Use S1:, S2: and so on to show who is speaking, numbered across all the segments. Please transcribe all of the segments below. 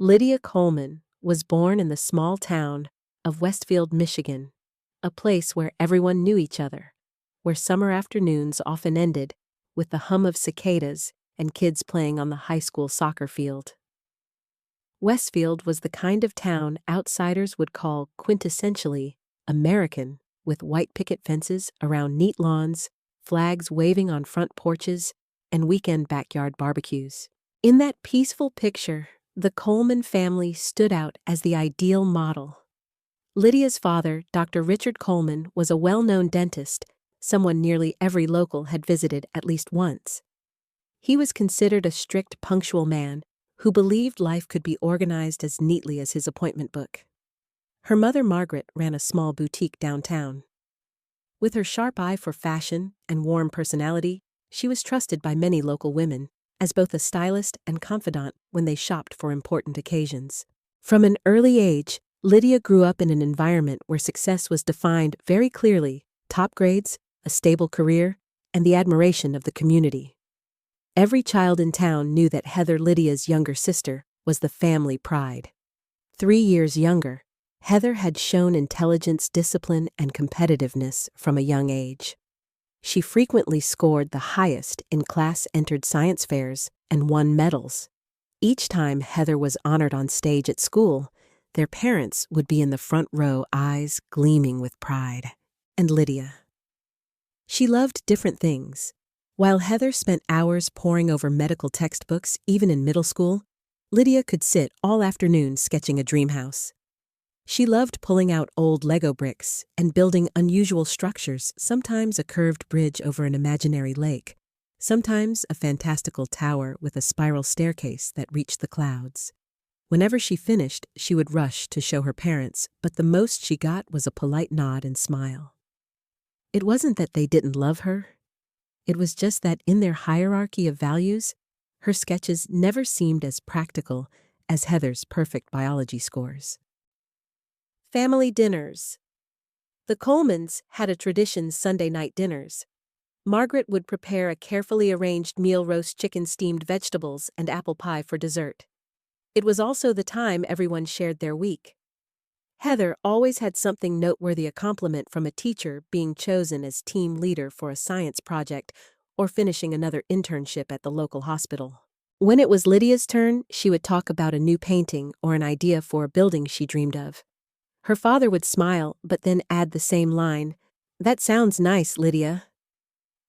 S1: Lydia Coleman was born in the small town of Westfield, Michigan, a place where everyone knew each other, where summer afternoons often ended with the hum of cicadas and kids playing on the high school soccer field. Westfield was the kind of town outsiders would call quintessentially American, with white picket fences around neat lawns, flags waving on front porches, and weekend backyard barbecues. In that peaceful picture, the Coleman family stood out as the ideal model. Lydia's father, Dr. Richard Coleman, was a well-known dentist, someone nearly every local had visited at least once. He was considered a strict, punctual man who believed life could be organized as neatly as his appointment book. Her mother, Margaret, ran a small boutique downtown. With her sharp eye for fashion and warm personality, she was trusted by many local women as both a stylist and confidant when they shopped for important occasions. From an early age, Lydia grew up in an environment where success was defined very clearly: top grades, a stable career, and the admiration of the community. Every child in town knew that Heather, Lydia's younger sister, was the family pride. 3 years younger, Heather had shown intelligence, discipline, and competitiveness from a young age. She frequently scored the highest in class-entered science fairs and won medals. Each time Heather was honored on stage at school, their parents would be in the front row, eyes gleaming with pride. And Lydia. She loved different things. While Heather spent hours poring over medical textbooks, even in middle school, Lydia could sit all afternoon sketching a dream house. She loved pulling out old Lego bricks and building unusual structures, sometimes a curved bridge over an imaginary lake, sometimes a fantastical tower with a spiral staircase that reached the clouds. Whenever she finished, she would rush to show her parents, but the most she got was a polite nod and smile. It wasn't that they didn't love her. It was just that in their hierarchy of values, her sketches never seemed as practical as Heather's perfect biology scores. Family dinners. The Colemans had a tradition: Sunday night dinners. Margaret would prepare a carefully arranged meal: roast chicken, steamed vegetables, and apple pie for dessert. It was also the time everyone shared their week. Heather always had something noteworthy: a compliment from a teacher, being chosen as team leader for a science project, or finishing another internship at the local hospital. When it was Lydia's turn, she would talk about a new painting or an idea for a building she dreamed of. Her father would smile, but then add the same line: "That sounds nice, Lydia.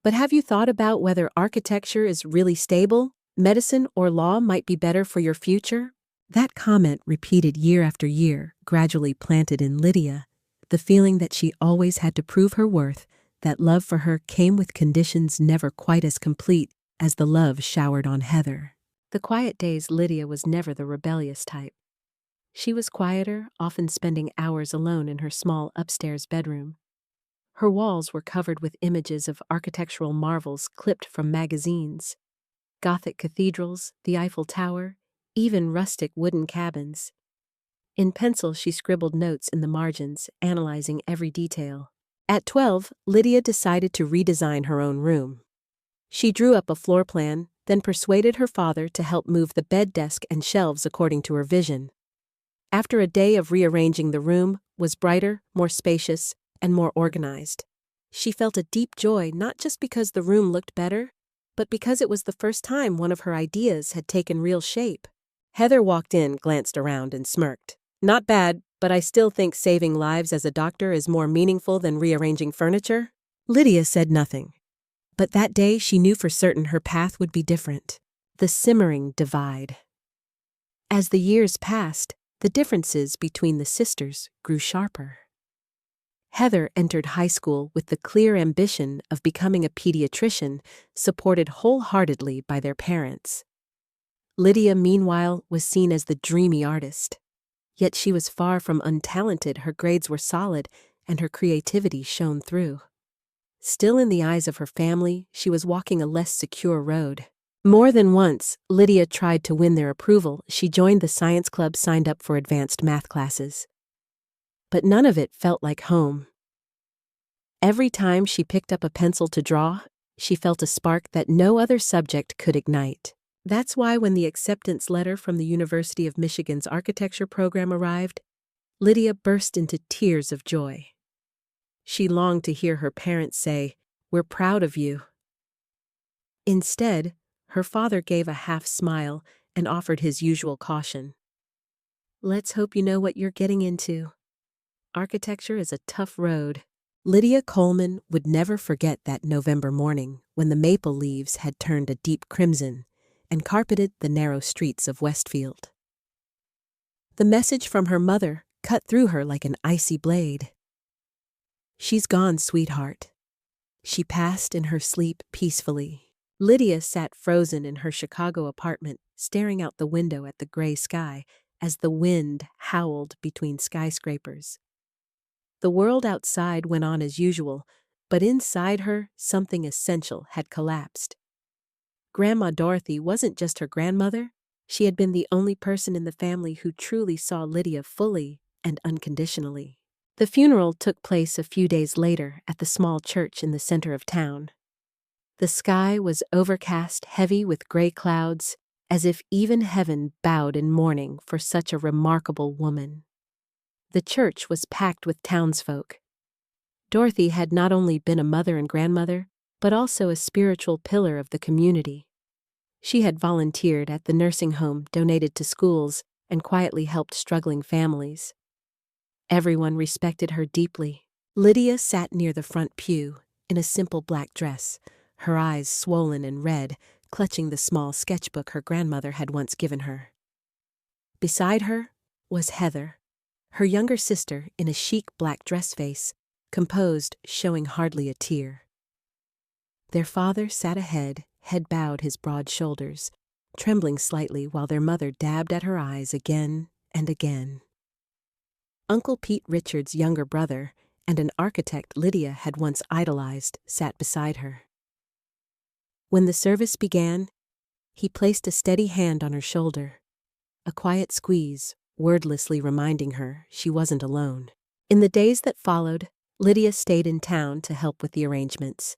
S1: But have you thought about whether architecture is really stable? Medicine or law might be better for your future?" That comment, repeated year after year, gradually planted in Lydia the feeling that she always had to prove her worth, that love for her came with conditions never quite as complete as the love showered on Heather. The quiet days, Lydia was never the rebellious type. She was quieter, often spending hours alone in her small upstairs bedroom. Her walls were covered with images of architectural marvels clipped from magazines: Gothic cathedrals, the Eiffel Tower, even rustic wooden cabins. In pencil, she scribbled notes in the margins, analyzing every detail. At 12, Lydia decided to redesign her own room. She drew up a floor plan, then persuaded her father to help move the bed, desk, and shelves according to her vision. After a day of rearranging, the room was brighter, more spacious, and more organized. She felt a deep joy, not just because the room looked better, but because it was the first time one of her ideas had taken real shape. Heather walked in, glanced around, and smirked. "Not bad, but I still think saving lives as a doctor is more meaningful than rearranging furniture." Lydia said nothing. But that day she knew for certain her path would be different. The simmering divide. As the years passed, the differences between the sisters grew sharper. Heather entered high school with the clear ambition of becoming a pediatrician, supported wholeheartedly by their parents. Lydia, meanwhile, was seen as the dreamy artist. Yet she was far from untalented. Her grades were solid, and her creativity shone through. Still, in the eyes of her family, she was walking a less secure road. More than once, Lydia tried to win their approval. She joined the science club, signed up for advanced math classes. But none of it felt like home. Every time she picked up a pencil to draw, she felt a spark that no other subject could ignite. That's why when the acceptance letter from the University of Michigan's architecture program arrived, Lydia burst into tears of joy. She longed to hear her parents say, "We're proud of you." Instead, her father gave a half smile and offered his usual caution. "Let's hope you know what you're getting into. Architecture is a tough road." Lydia Coleman would never forget that November morning when the maple leaves had turned a deep crimson and carpeted the narrow streets of Westfield. The message from her mother cut through her like an icy blade. "She's gone, sweetheart." She passed in her sleep peacefully. Lydia sat frozen in her Chicago apartment, staring out the window at the gray sky as the wind howled between skyscrapers. The world outside went on as usual, but inside her, something essential had collapsed. Grandma Dorothy wasn't just her grandmother. She had been the only person in the family who truly saw Lydia fully and unconditionally. The funeral took place a few days later at the small church in the center of town. The sky was overcast, heavy with gray clouds, as if even heaven bowed in mourning for such a remarkable woman. The church was packed with townsfolk. Dorothy had not only been a mother and grandmother, but also a spiritual pillar of the community. She had volunteered at the nursing home, donated to schools, and quietly helped struggling families. Everyone respected her deeply. Lydia sat near the front pew, in a simple black dress, her eyes swollen and red, clutching the small sketchbook her grandmother had once given her. Beside her was Heather, her younger sister in a chic black dress face, composed, showing hardly a tear. Their father sat ahead, head bowed his broad shoulders, trembling slightly while their mother dabbed at her eyes again and again. Uncle Pete Richards' younger brother, and an architect Lydia had once idolized, sat beside her. When the service began, he placed a steady hand on her shoulder, a quiet squeeze, wordlessly reminding her she wasn't alone. In the days that followed, Lydia stayed in town to help with the arrangements.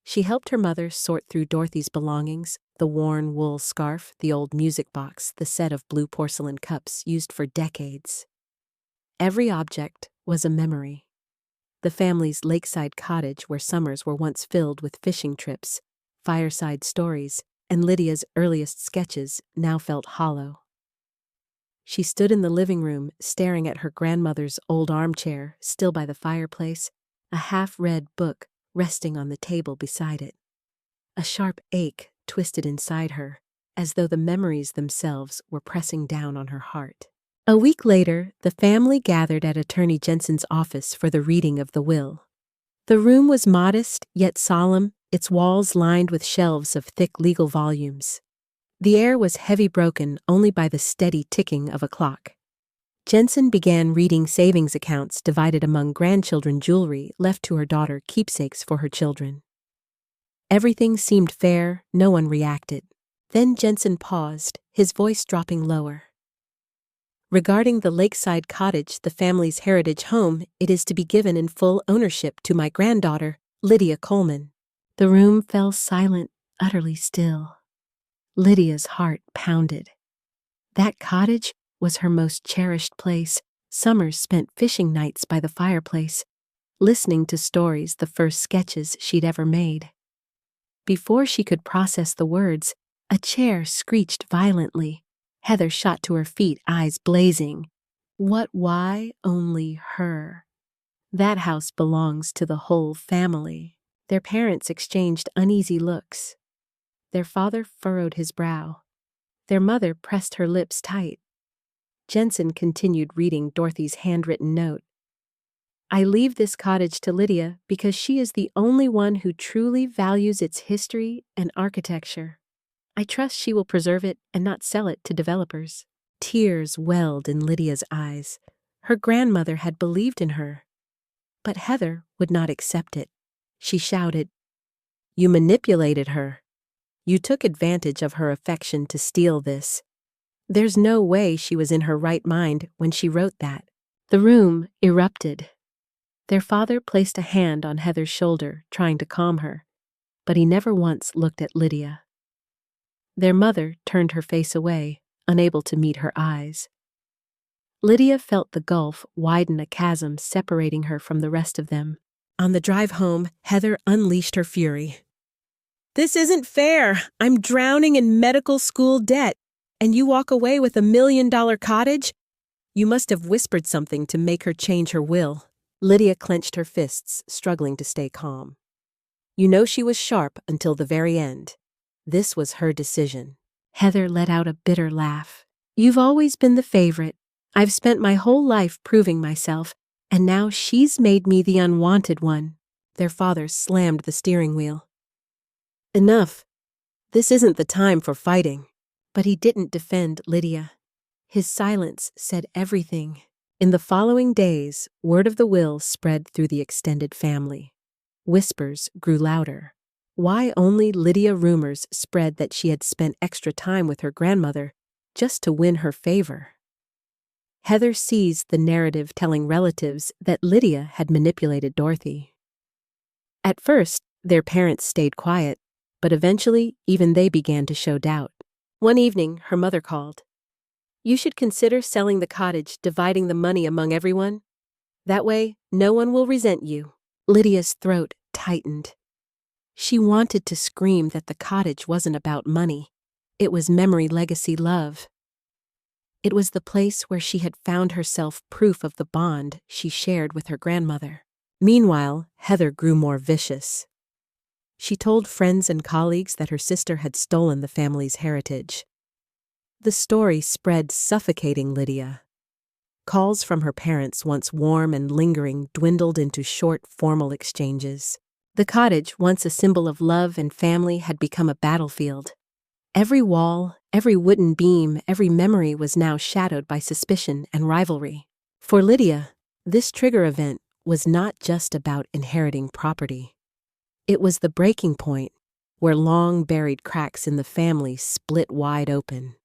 S1: She helped her mother sort through Dorothy's belongings, the worn wool scarf, the old music box, the set of blue porcelain cups used for decades. Every object was a memory. The family's lakeside cottage where summers were once filled with fishing trips, fireside stories, and Lydia's earliest sketches now felt hollow. She stood in the living room, staring at her grandmother's old armchair, still by the fireplace, a half-read book resting on the table beside it. A sharp ache twisted inside her, as though the memories themselves were pressing down on her heart. A week later, the family gathered at Attorney Jensen's office for the reading of the will. The room was modest, yet solemn, its walls lined with shelves of thick legal volumes. The air was heavy, broken only by the steady ticking of a clock. Jensen began reading savings accounts divided among grandchildren, jewelry left to her daughter, keepsakes for her children. Everything seemed fair, no one reacted. Then Jensen paused, his voice dropping lower. "Regarding the lakeside cottage, the family's heritage home, it is to be given in full ownership to my granddaughter, Lydia Coleman." The room fell silent, utterly still. Lydia's heart pounded. That cottage was her most cherished place, summers spent fishing nights by the fireplace, listening to stories, the first sketches she'd ever made. Before she could process the words, a chair screeched violently. Heather shot to her feet, eyes blazing. What, why, only her? That house belongs to the whole family. Their parents exchanged uneasy looks. Their father furrowed his brow. Their mother pressed her lips tight. Jensen continued reading Dorothy's handwritten note. "I leave this cottage to Lydia because she is the only one who truly values its history and architecture. I trust she will preserve it and not sell it to developers." Tears welled in Lydia's eyes. Her grandmother had believed in her. But Heather would not accept it. She shouted, "You manipulated her. You took advantage of her affection to steal this. There's no way she was in her right mind when she wrote that." The room erupted. Their father placed a hand on Heather's shoulder, trying to calm her, but he never once looked at Lydia. Their mother turned her face away, unable to meet her eyes. Lydia felt the gulf widen, a chasm separating her from the rest of them. On the drive home, Heather unleashed her fury. "This isn't fair. I'm drowning in medical school debt, and you walk away with $1 million cottage? You must have whispered something to make her change her will." Lydia clenched her fists, struggling to stay calm. You know she was sharp until the very end. This was her decision. Heather let out a bitter laugh. "You've always been the favorite. I've spent my whole life proving myself, and now she's made me the unwanted one." Their father slammed the steering wheel. "Enough. This isn't the time for fighting." But he didn't defend Lydia. His silence said everything. In the following days, word of the will spread through the extended family. Whispers grew louder. Why only Lydia? Rumors spread that she had spent extra time with her grandmother just to win her favor. Heather seized the narrative, telling relatives that Lydia had manipulated Dorothy. At first, their parents stayed quiet, but eventually even they began to show doubt. One evening, her mother called. "You should consider selling the cottage, dividing the money among everyone. That way, no one will resent you." Lydia's throat tightened. She wanted to scream that the cottage wasn't about money. It was memory, legacy, love. It was the place where she had found herself, proof of the bond she shared with her grandmother. Meanwhile, Heather grew more vicious. She told friends and colleagues that her sister had stolen the family's heritage. The story spread, suffocating Lydia. Calls from her parents, once warm and lingering, dwindled into short, formal exchanges. The cottage, once a symbol of love and family, had become a battlefield. Every wall, every wooden beam, every memory was now shadowed by suspicion and rivalry. For Lydia, this trigger event was not just about inheriting property. It was the breaking point where long-buried cracks in the family split wide open.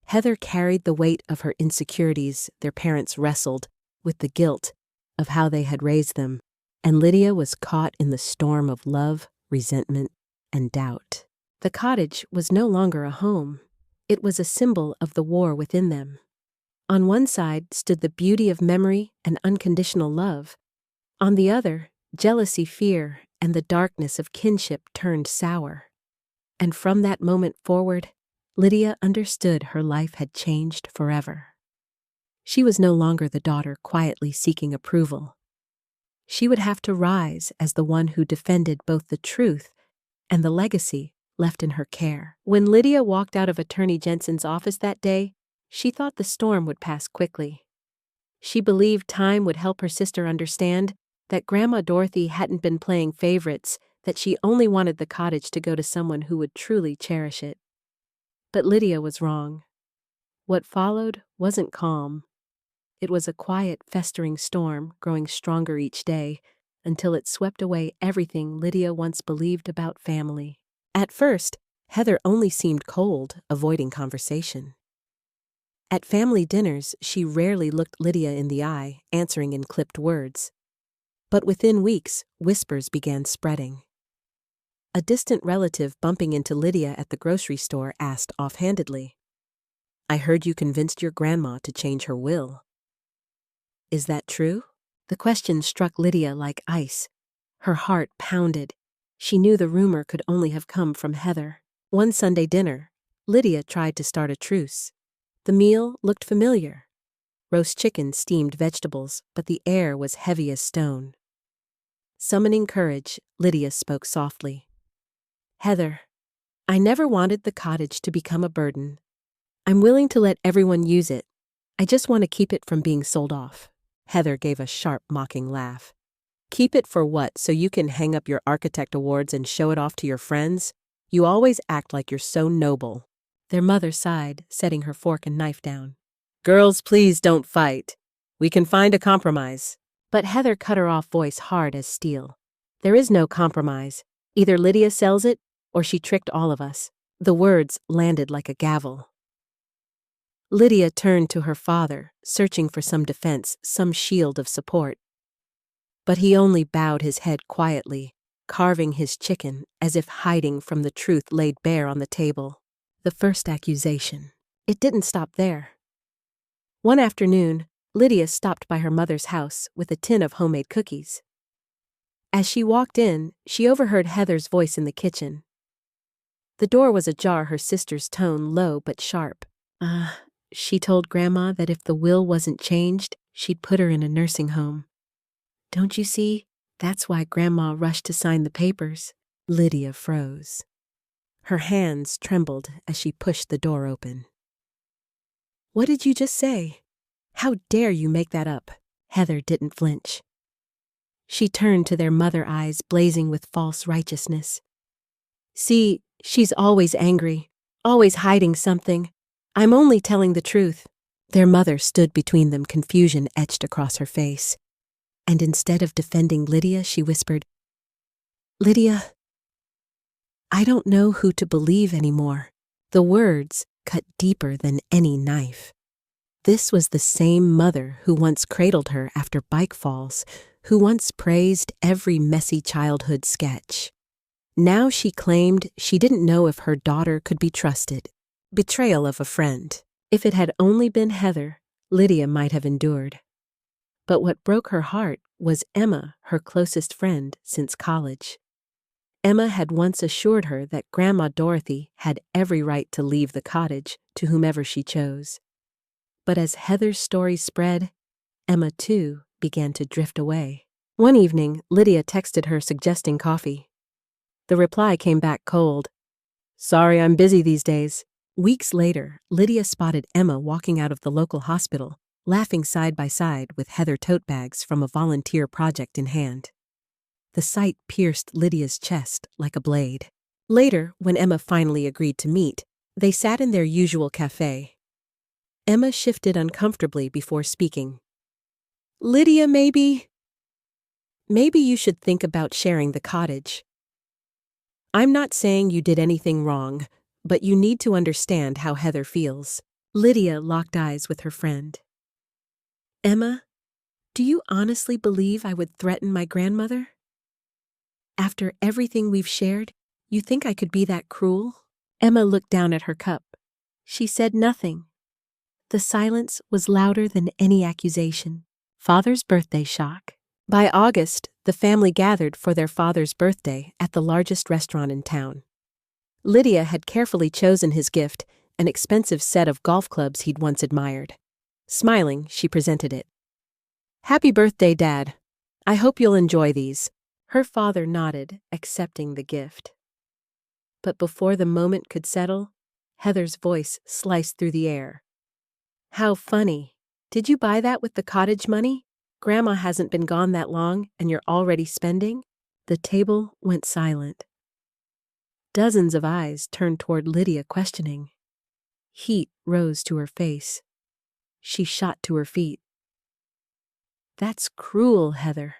S1: Heather carried the weight of her insecurities. Their parents wrestled with the guilt of how they had raised them, and Lydia was caught in the storm of love, resentment, and doubt. The cottage was no longer a home. It was a symbol of the war within them. On one side stood the beauty of memory and unconditional love. On the other, jealousy, fear, and the darkness of kinship turned sour. And from that moment forward, Lydia understood her life had changed forever. She was no longer the daughter quietly seeking approval. She would have to rise as the one who defended both the truth and the legacy left in her care. When Lydia walked out of Attorney Jensen's office that day, she thought the storm would pass quickly. She believed time would help her sister understand that Grandma Dorothy hadn't been playing favorites, that she only wanted the cottage to go to someone who would truly cherish it. But Lydia was wrong. What followed wasn't calm. It was a quiet, festering storm, growing stronger each day, until it swept away everything Lydia once believed about family. At first, Heather only seemed cold, avoiding conversation. At family dinners, she rarely looked Lydia in the eye, answering in clipped words. But within weeks, whispers began spreading. A distant relative bumping into Lydia at the grocery store asked offhandedly, "I heard you convinced your grandma to change her will. Is that true?" The question struck Lydia like ice. Her heart pounded. She knew the rumor could only have come from Heather. One Sunday dinner, Lydia tried to start a truce. The meal looked familiar. Roast chicken, steamed vegetables, but the air was heavy as stone. Summoning courage, Lydia spoke softly. "Heather, I never wanted the cottage to become a burden. I'm willing to let everyone use it. I just want to keep it from being sold off." Heather gave a sharp, mocking laugh. "Keep it for what, so you can hang up your architect awards and show it off to your friends? You always act like you're so noble." Their mother sighed, setting her fork and knife down. "Girls, please don't fight. We can find a compromise." But Heather cut her off, voice hard as steel. "There is no compromise. Either Lydia sells it, or she tricked all of us." The words landed like a gavel. Lydia turned to her father, searching for some defense, some shield of support. But he only bowed his head quietly, carving his chicken as if hiding from the truth laid bare on the table. the first accusation. It didn't stop there. One afternoon, Lydia stopped by her mother's house with a tin of homemade cookies. As she walked in, she overheard Heather's voice in the kitchen. The door was ajar, her sister's tone low but sharp. She told Grandma that if the will wasn't changed, she'd put her in a nursing home. Don't you see? That's why Grandma rushed to sign the papers. Lydia froze. Her hands trembled as she pushed the door open. What did you just say? How dare you make that up? Heather didn't flinch. She turned to their mother, eyes blazing with false righteousness. See, she's always angry, always hiding something. I'm only telling the truth. Their mother stood between them, confusion etched across her face. And instead of defending Lydia, she whispered, Lydia, I don't know who to believe anymore. The words cut deeper than any knife. This was the same mother who once cradled her after bike falls, who once praised every messy childhood sketch. Now she claimed she didn't know if her daughter could be trusted. Betrayal of a friend. If it had only been Heather, Lydia might have endured. But what broke her heart was Emma, her closest friend since college. Emma had once assured her that Grandma Dorothy had every right to leave the cottage to whomever she chose. But as Heather's story spread, Emma too began to drift away. One evening, Lydia texted her suggesting coffee. The reply came back cold. Sorry, I'm busy these days. Weeks later, Lydia spotted Emma walking out of the local hospital, laughing side by side with Heather tote bags from a volunteer project in hand. The sight pierced Lydia's chest like a blade. Later, when Emma finally agreed to meet, they sat in their usual cafe. Emma shifted uncomfortably before speaking. Lydia, maybe you should think about sharing the cottage. I'm not saying you did anything wrong, but you need to understand how Heather feels. Lydia locked eyes with her friend. Emma, do you honestly believe I would threaten my grandmother? After everything we've shared, you think I could be that cruel? Emma looked down at her cup. She said nothing. The silence was louder than any accusation. Father's birthday shock. By August, the family gathered for their father's birthday at the largest restaurant in town. Lydia had carefully chosen his gift, an expensive set of golf clubs he'd once admired. Smiling, she presented it. Happy birthday, Dad. I hope you'll enjoy these. Her father nodded, accepting the gift. But before the moment could settle, Heather's voice sliced through the air. How funny. Did you buy that with the cottage money? Grandma hasn't been gone that long, and you're already spending? The table went silent. Dozens of eyes turned toward Lydia, questioning. Heat rose to her face. She shot to her feet. That's cruel, Heather.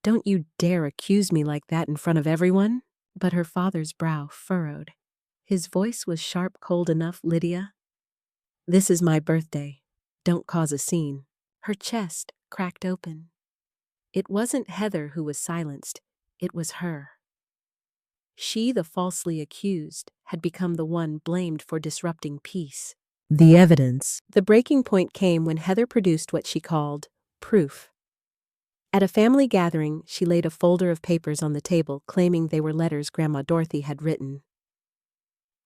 S1: Don't you dare accuse me like that in front of everyone. But her father's brow furrowed. His voice was sharp, cold enough, Lydia. This is my birthday. Don't cause a scene. Her chest cracked open. It wasn't Heather who was silenced. It was her. She, the falsely accused, had become the one blamed for disrupting peace. The evidence. The breaking point came when Heather produced what she called proof. At a family gathering, she laid a folder of papers on the table, claiming they were letters Grandma Dorothy had written.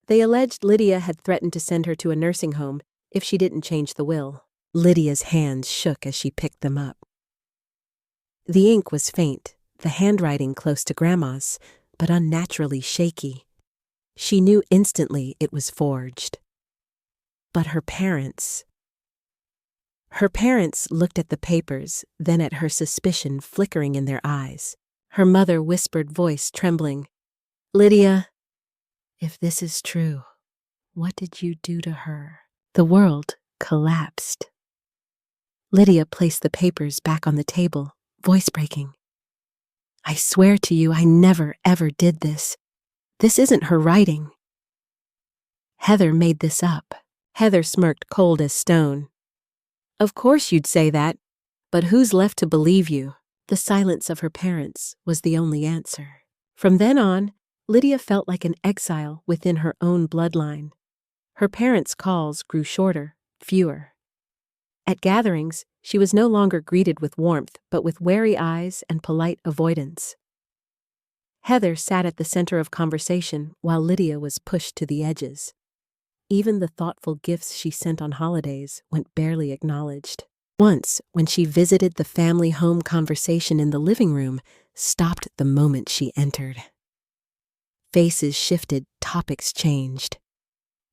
S1: They alleged Lydia had threatened to send her to a nursing home if she didn't change the will. Lydia's hands shook as she picked them up. The ink was faint, the handwriting close to Grandma's, but unnaturally shaky. She knew instantly it was forged. But her parents looked at the papers, then at her, suspicion flickering in their eyes. Her mother whispered, voice trembling, Lydia, if this is true, what did you do to her? The world collapsed. Lydia placed the papers back on the table, voice breaking. I swear to you, I never, ever did this. This isn't her writing. Heather made this up. Heather smirked, cold as stone. Of course you'd say that, but who's left to believe you? The silence of her parents was the only answer. From then on, Lydia felt like an exile within her own bloodline. Her parents' calls grew shorter, fewer. At gatherings, she was no longer greeted with warmth but with wary eyes and polite avoidance. Heather sat at the center of conversation while Lydia was pushed to the edges. Even the thoughtful gifts she sent on holidays went barely acknowledged. Once, when she visited the family home, conversation in the living room stopped the moment she entered. Faces shifted, topics changed.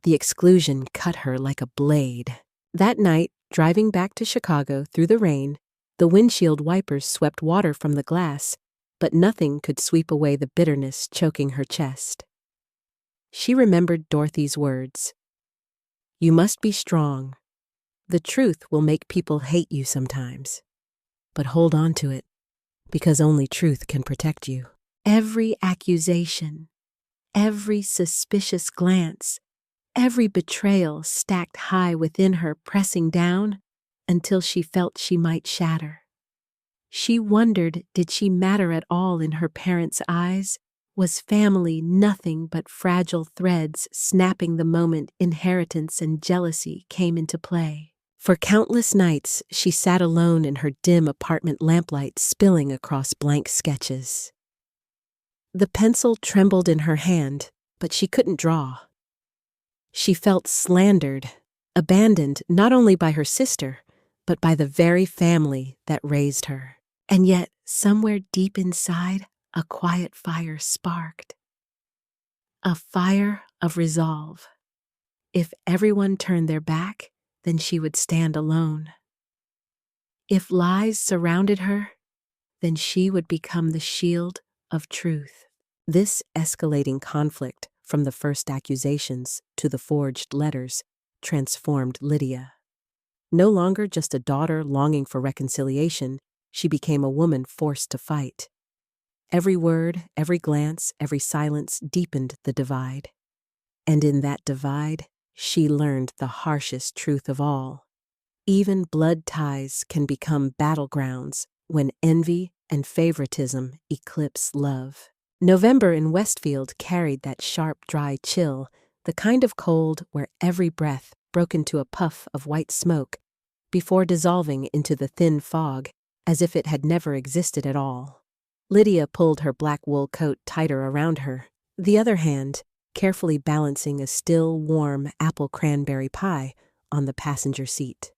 S1: The exclusion cut her like a blade. That night, driving back to Chicago through the rain, the windshield wipers swept water from the glass, but nothing could sweep away the bitterness choking her chest. She remembered Dorothy's words. "You must be strong. The truth will make people hate you sometimes. But hold on to it, because only truth can protect you." Every accusation, every suspicious glance, every betrayal stacked high within her, pressing down until she felt she might shatter. She wondered, did she matter at all in her parents' eyes? Was family nothing but fragile threads snapping the moment inheritance and jealousy came into play? For countless nights, she sat alone in her dim apartment, lamplight spilling across blank sketches. The pencil trembled in her hand, but she couldn't draw. She felt slandered, abandoned not only by her sister, but by the very family that raised her. And yet, somewhere deep inside, a quiet fire sparked. A fire of resolve. If everyone turned their back, then she would stand alone. If lies surrounded her, then she would become the shield of truth. This escalating conflict, from the first accusations to the forged letters, transformed Lydia. No longer just a daughter longing for reconciliation, she became a woman forced to fight. Every word, every glance, every silence deepened the divide. And in that divide, she learned the harshest truth of all. Even blood ties can become battlegrounds when envy and favoritism eclipse love. November in Westfield carried that sharp, dry chill, the kind of cold where every breath broke into a puff of white smoke before dissolving into the thin fog as if it had never existed at all. Lydia pulled her black wool coat tighter around her, the other hand carefully balancing a still, warm apple cranberry pie on the passenger seat.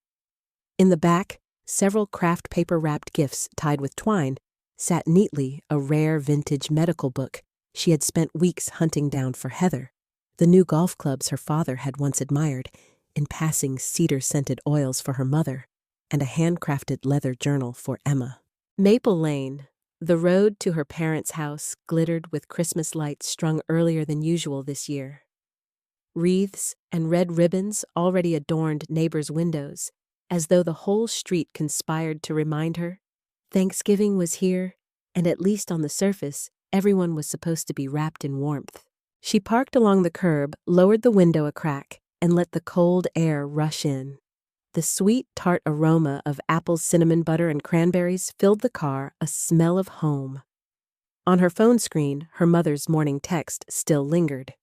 S1: In the back, several craft paper-wrapped gifts tied with twine sat neatly a rare vintage medical book she had spent weeks hunting down for Heather, the new golf clubs her father had once admired, in passing cedar-scented oils for her mother, and a handcrafted leather journal for Emma. Maple Lane, the road to her parents' house, glittered with Christmas lights strung earlier than usual this year. Wreaths and red ribbons already adorned neighbors' windows, as though the whole street conspired to remind her Thanksgiving was here, and at least on the surface, everyone was supposed to be wrapped in warmth. She parked along the curb, lowered the window a crack, and let the cold air rush in. The sweet, tart aroma of apples, cinnamon butter, and cranberries filled the car, a smell of home. On her phone screen, her mother's morning text still lingered.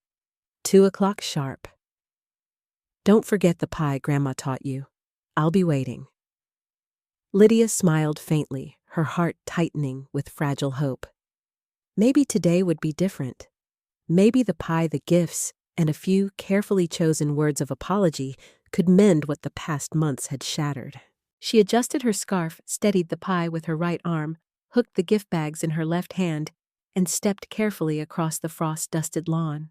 S1: 2:00 sharp. "Don't forget the pie Grandma taught you. I'll be waiting." Lydia smiled faintly, her heart tightening with fragile hope. Maybe today would be different. Maybe the pie, the gifts, and a few carefully chosen words of apology could mend what the past months had shattered. She adjusted her scarf, steadied the pie with her right arm, hooked the gift bags in her left hand, and stepped carefully across the frost-dusted lawn.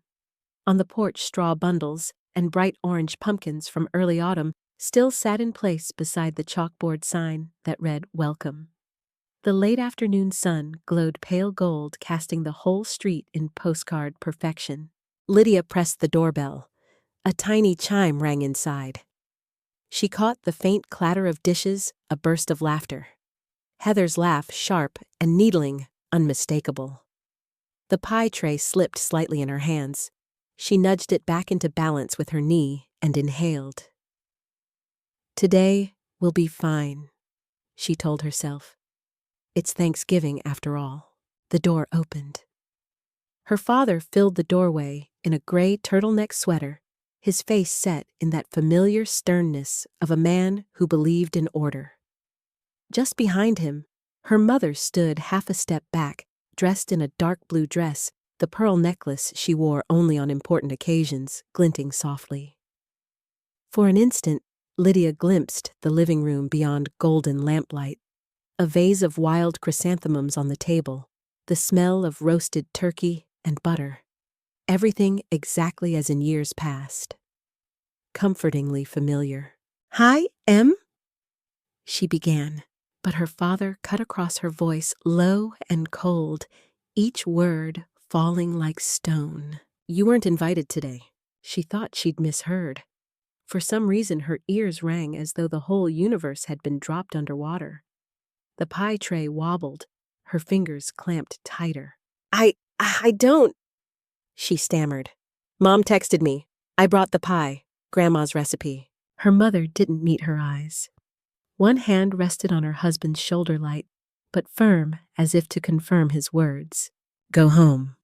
S1: On the porch, straw bundles and bright orange pumpkins from early autumn still sat in place beside the chalkboard sign that read "Welcome." The late afternoon sun glowed pale gold, casting the whole street in postcard perfection. Lydia pressed the doorbell. A tiny chime rang inside. She caught the faint clatter of dishes, a burst of laughter. Heather's laugh, sharp and needling, unmistakable. The pie tray slipped slightly in her hands. She nudged it back into balance with her knee and inhaled. "Today will be fine," she told herself. "It's Thanksgiving after all." The door opened. Her father filled the doorway in a gray turtleneck sweater, his face set in that familiar sternness of a man who believed in order. Just behind him, her mother stood half a step back, dressed in a dark blue dress, the pearl necklace she wore only on important occasions glinting softly. For an instant, Lydia glimpsed the living room beyond golden lamplight, a vase of wild chrysanthemums on the table, the smell of roasted turkey and butter. Everything exactly as in years past. Comfortingly familiar. "Hi, Em," she began, but her father cut across her voice low and cold, each word falling like stone. "You weren't invited today." She thought she'd misheard. For some reason, her ears rang as though the whole universe had been dropped underwater. The pie tray wobbled, her fingers clamped tighter. I don't," she stammered. "Mom texted me. I brought the pie, Grandma's recipe." Her mother didn't meet her eyes. One hand rested on her husband's shoulder light, but firm as if to confirm his words. "Go home,"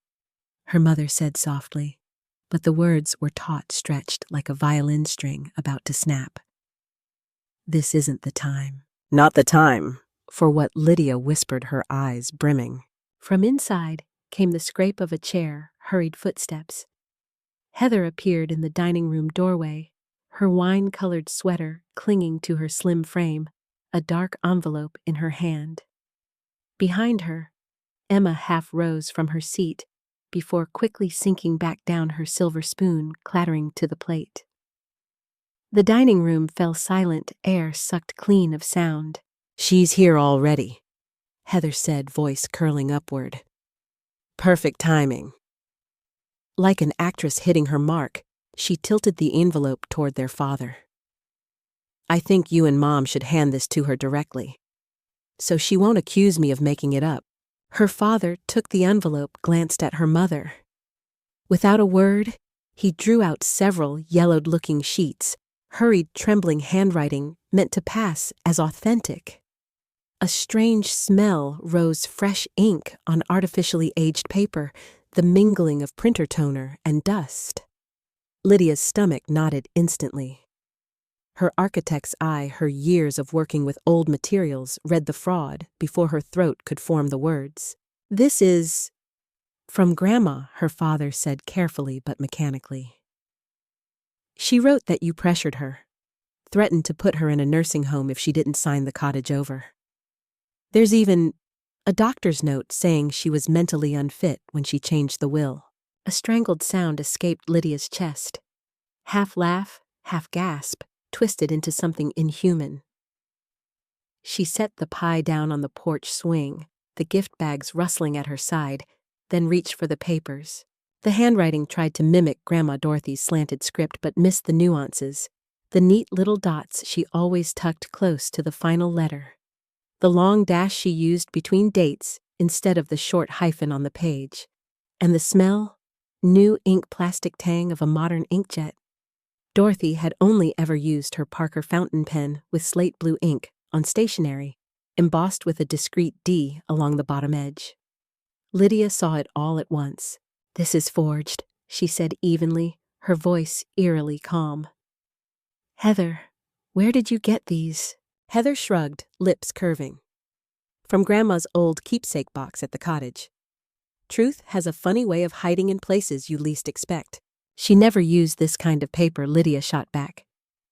S1: her mother said softly, but the words were taut, stretched like a violin string about to snap. "This isn't the time." Not the time for what Lydia whispered, her eyes brimming. From inside came the scrape of a chair, hurried footsteps. Heather appeared in the dining room doorway, her wine-colored sweater clinging to her slim frame, a dark envelope in her hand. Behind her, Emma half rose from her seat before quickly sinking back down, her silver spoon clattering to the plate. The dining room fell silent, air sucked clean of sound. "She's here already," Heather said, voice curling upward. "Perfect timing." Like an actress hitting her mark, she tilted the envelope toward their father. "I think you and Mom should hand this to her directly, so she won't accuse me of making it up." Her father took the envelope, glanced at her mother. Without a word, he drew out several yellowed-looking sheets, hurried, trembling handwriting meant to pass as authentic. A strange smell rose, fresh ink on artificially aged paper, the mingling of printer toner and dust. Lydia's stomach knotted instantly. Her architect's eye, her years of working with old materials, read the fraud before her throat could form the words. "This is from Grandma," her father said carefully but mechanically. "She wrote that you pressured her, threatened to put her in a nursing home if she didn't sign the cottage over. There's even a doctor's note saying she was mentally unfit when she changed the will." A strangled sound escaped Lydia's chest. Half laugh, half gasp, twisted into something inhuman. She set the pie down on the porch swing, the gift bags rustling at her side, then reached for the papers. The handwriting tried to mimic Grandma Dorothy's slanted script but missed the nuances, the neat little dots she always tucked close to the final letter, the long dash she used between dates instead of the short hyphen on the page, and the smell, new ink plastic tang of a modern inkjet. Dorothy had only ever used her Parker fountain pen with slate blue ink on stationery, embossed with a discreet D along the bottom edge. Lydia saw it all at once. "This is forged," she said evenly, her voice eerily calm. "Heather, where did you get these?" Heather shrugged, lips curving. "From Grandma's old keepsake box at the cottage. Truth has a funny way of hiding in places you least expect." "She never used this kind of paper," Lydia shot back.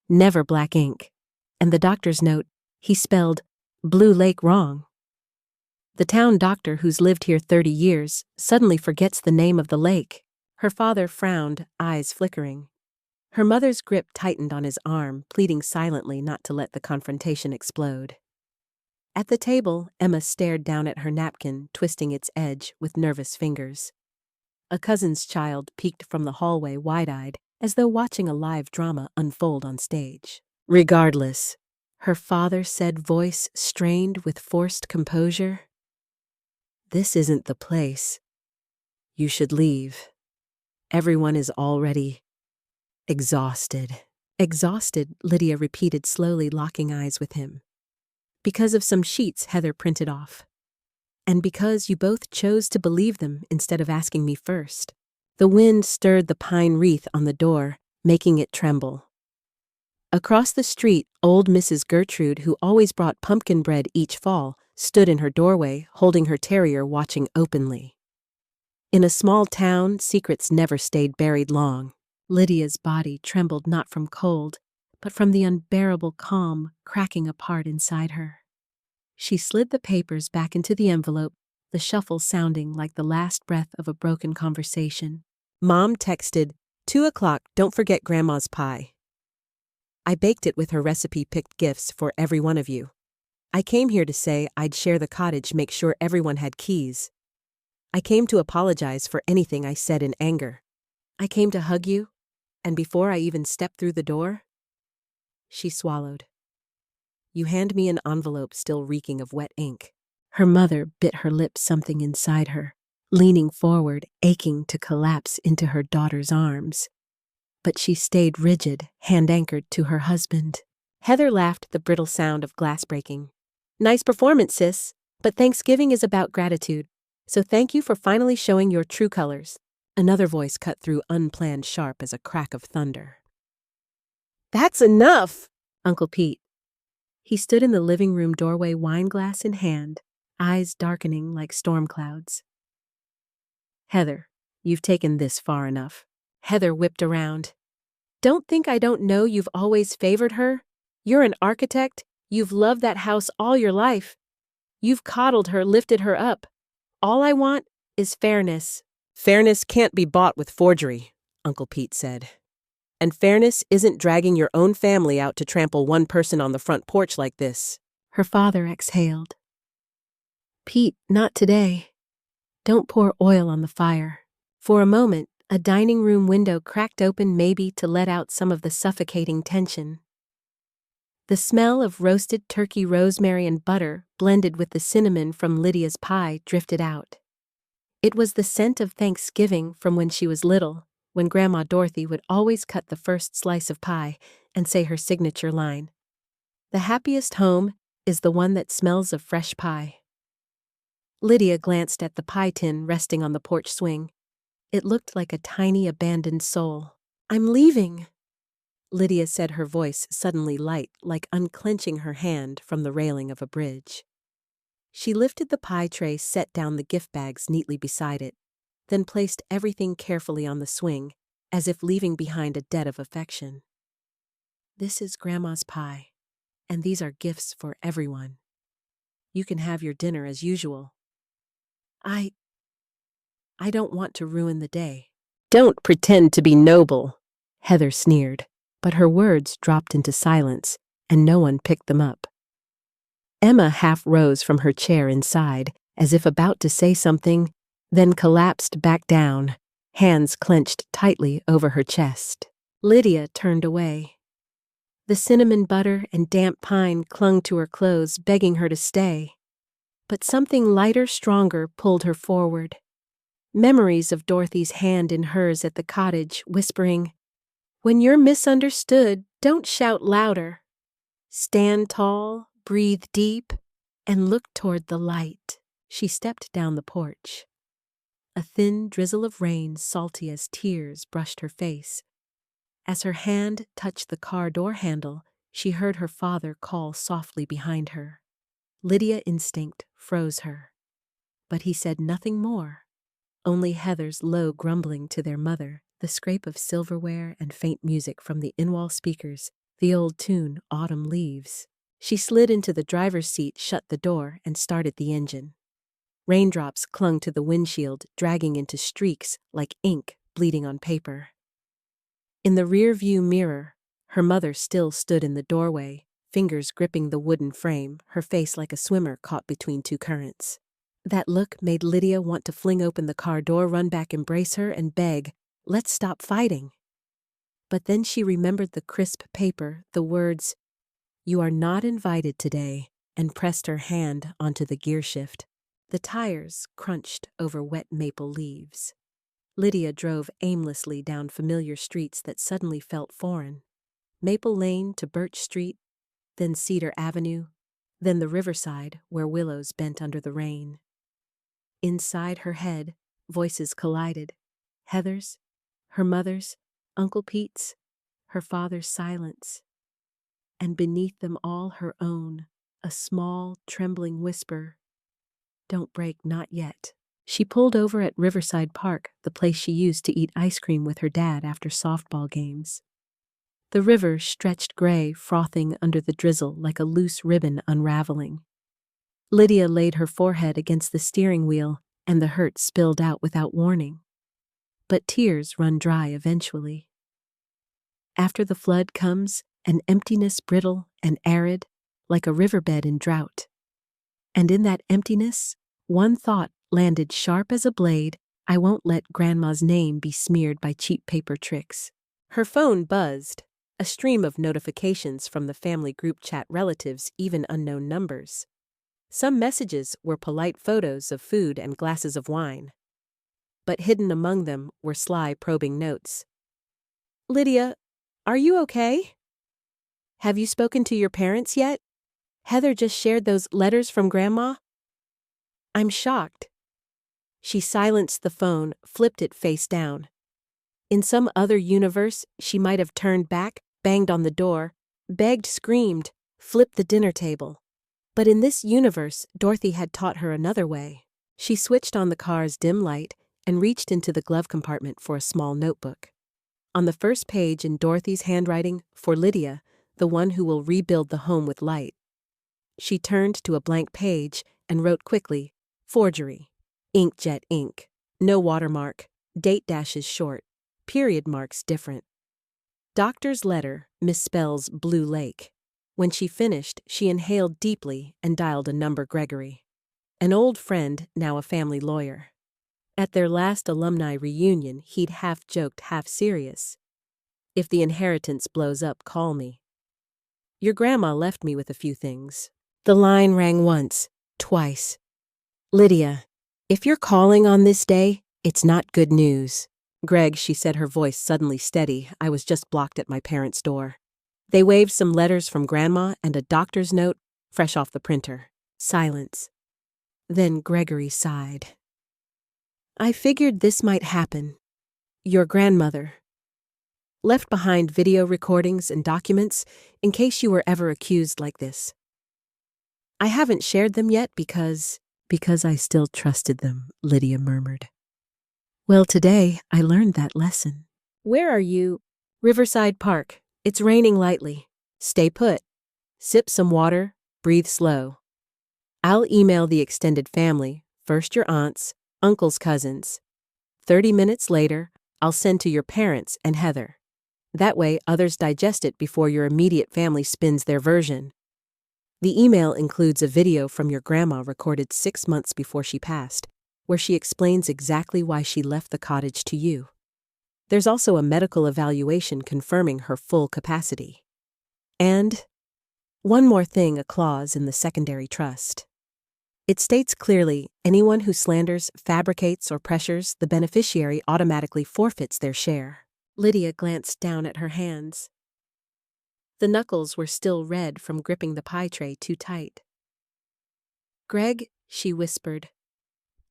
S1: "Never black ink. And the doctor's note, he spelled Blue Lake wrong. The town doctor who's lived here 30 years suddenly forgets the name of the lake." Her father frowned, eyes flickering. Her mother's grip tightened on his arm, pleading silently not to let the confrontation explode. At the table, Emma stared down at her napkin, twisting its edge with nervous fingers. A cousin's child peeked from the hallway wide-eyed, as though watching a live drama unfold on stage. "Regardless," her father said, voice strained with forced composure, "this isn't the place. You should leave. Everyone is already exhausted." "Exhausted," Lydia repeated slowly, locking eyes with him. "Because of some sheets Heather printed off. And because you both chose to believe them instead of asking me first." The wind stirred the pine wreath on the door, making it tremble. Across the street, old Mrs. Gertrude, who always brought pumpkin bread each fall, stood in her doorway, holding her terrier watching openly. In a small town, secrets never stayed buried long. Lydia's body trembled not from cold, but from the unbearable calm cracking apart inside her. She slid the papers back into the envelope, the shuffle sounding like the last breath of a broken conversation. Mom texted, 2 o'clock, don't forget Grandma's pie. I baked it with her recipe-picked gifts for every one of you. I came here to say I'd share the cottage, make sure everyone had keys. I came to apologize for anything I said in anger. I came to hug you, and before I even stepped through the door, she swallowed. You hand me an envelope still reeking of wet ink. Her mother bit her lips, something inside her, leaning forward, aching to collapse into her daughter's arms. But she stayed rigid, hand-anchored to her husband. Heather laughed, the brittle sound of glass breaking. Nice performance, sis, but Thanksgiving is about gratitude, so thank you for finally showing your true colors. Another voice cut through, unplanned, sharp as a crack of thunder. That's enough, Uncle Pete. He stood in the living room doorway, wineglass in hand, eyes darkening like storm clouds. Heather, you've taken this far enough. Heather whipped around. Don't think I don't know you've always favored her. You're an architect. You've loved that house all your life. You've coddled her, lifted her up. All I want is fairness. Fairness can't be bought with forgery, Uncle Pete said. And fairness isn't dragging your own family out to trample one person on the front porch like this. Her father exhaled. Pete, not today. Don't pour oil on the fire. For a moment, a dining room window cracked open, maybe to let out some of the suffocating tension. The smell of roasted turkey, rosemary, and butter, blended with the cinnamon from Lydia's pie, drifted out. It was the scent of Thanksgiving from when she was little, when Grandma Dorothy would always cut the first slice of pie and say her signature line. The happiest home is the one that smells of fresh pie. Lydia glanced at the pie tin resting on the porch swing. It looked like a tiny abandoned soul. I'm leaving, Lydia said, her voice suddenly light, like unclenching her hand from the railing of a bridge. She lifted the pie tray, set down the gift bags neatly beside it, then placed everything carefully on the swing, as if leaving behind a debt of affection. This is Grandma's pie, and these are gifts for everyone. You can have your dinner as usual. I don't want to ruin the day. Don't pretend to be noble, Heather sneered, but her words dropped into silence, and no one picked them up. Emma half rose from her chair inside, as if about to say something, then collapsed back down, hands clenched tightly over her chest. Lydia turned away. The cinnamon butter and damp pine clung to her clothes, begging her to stay. But something lighter, stronger, pulled her forward. Memories of Dorothy's hand in hers at the cottage, whispering, "When you're misunderstood, don't shout louder. Stand tall, breathe deep, and look toward the light." She stepped down the porch. A thin drizzle of rain, salty as tears, brushed her face. As her hand touched the car door handle, she heard her father call softly behind her. Lydia's instinct froze her. But he said nothing more, only Heather's low grumbling to their mother, the scrape of silverware and faint music from the in-wall speakers, the old tune, Autumn Leaves. She slid into the driver's seat, shut the door, and started the engine. Raindrops clung to the windshield, dragging into streaks like ink bleeding on paper. In the rear-view mirror, her mother still stood in the doorway, fingers gripping the wooden frame, her face like a swimmer caught between two currents. That look made Lydia want to fling open the car door, run back, embrace her, and beg, "Let's stop fighting." But then she remembered the crisp paper, the words, "You are not invited today," and pressed her hand onto the gear shift. The tires crunched over wet maple leaves. Lydia drove aimlessly down familiar streets that suddenly felt foreign. Maple Lane to Birch Street, then Cedar Avenue, then the riverside where willows bent under the rain. Inside her head, voices collided. Heather's, her mother's, Uncle Pete's, her father's silence, and beneath them all her own, a small, trembling whisper, "Don't break, not yet." She pulled over at Riverside Park, the place she used to eat ice cream with her dad after softball games. The river stretched gray, frothing under the drizzle like a loose ribbon unraveling. Lydia laid her forehead against the steering wheel, and the hurt spilled out without warning. But tears run dry eventually. After the flood comes an emptiness brittle and arid, like a riverbed in drought. And in that emptiness, one thought landed sharp as a blade: I won't let Grandma's name be smeared by cheap paper tricks. Her phone buzzed, a stream of notifications from the family group chat, relatives, even unknown numbers. Some messages were polite photos of food and glasses of wine. But hidden among them were sly, probing notes. "Lydia, are you okay? Have you spoken to your parents yet? Heather just shared those letters from Grandma." "I'm shocked." She silenced the phone, flipped it face down. In some other universe, she might have turned back, banged on the door, begged, screamed, flipped the dinner table. But in this universe, Dorothy had taught her another way. She switched on the car's dim light and reached into the glove compartment for a small notebook. On the first page, in Dorothy's handwriting, "For Lydia, the one who will rebuild the home with light." She turned to a blank page and wrote quickly, "Forgery. Inkjet ink. No watermark. Date dashes short. Period marks different. Doctor's letter misspells Blue Lake." When she finished, she inhaled deeply and dialed a number: Gregory. An old friend, now a family lawyer. At their last alumni reunion, he'd half joked, half serious. "If the inheritance blows up, call me. Your grandma left me with a few things." The line rang once, twice. "Lydia, if you're calling on this day, it's not good news." "Greg," she said, her voice suddenly steady, "I was just blocked at my parents' door. They waved some letters from Grandma and a doctor's note, fresh off the printer." Silence. Then Gregory sighed. "I figured this might happen. Your grandmother left behind video recordings and documents in case you were ever accused like this. I haven't shared them yet because I still trusted them," Lydia murmured. "Well, today I learned that lesson." "Where are you?" "Riverside Park. It's raining lightly. Stay put. Sip some water. Breathe slow. I'll email the extended family, first your aunts, uncles, cousins. 30 minutes later, I'll send to your parents and Heather. That way, others digest it before your immediate family spins their version. The email includes a video from your grandma recorded 6 months before she passed, where she explains exactly why she left the cottage to you. There's also a medical evaluation confirming her full capacity. And one more thing, a clause in the secondary trust. It states clearly, anyone who slanders, fabricates, or pressures the beneficiary automatically forfeits their share." Lydia glanced down at her hands. The knuckles were still red from gripping the pie tray too tight. "Greg," she whispered,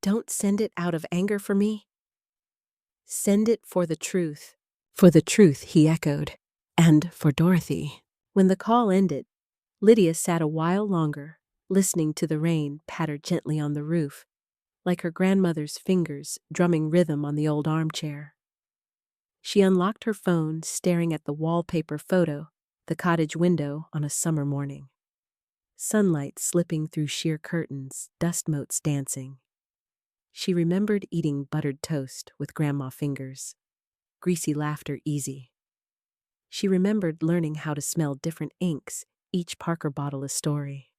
S1: "don't send it out of anger for me. Send it for the truth." "For the truth," he echoed, "and for Dorothy." When the call ended, Lydia sat a while longer, listening to the rain patter gently on the roof, like her grandmother's fingers drumming rhythm on the old armchair. She unlocked her phone, staring at the wallpaper photo, the cottage window on a summer morning. Sunlight slipping through sheer curtains, dust motes dancing. She remembered eating buttered toast with grandma fingers, greasy laughter easy. She remembered learning how to smell different inks, each Parker bottle a story.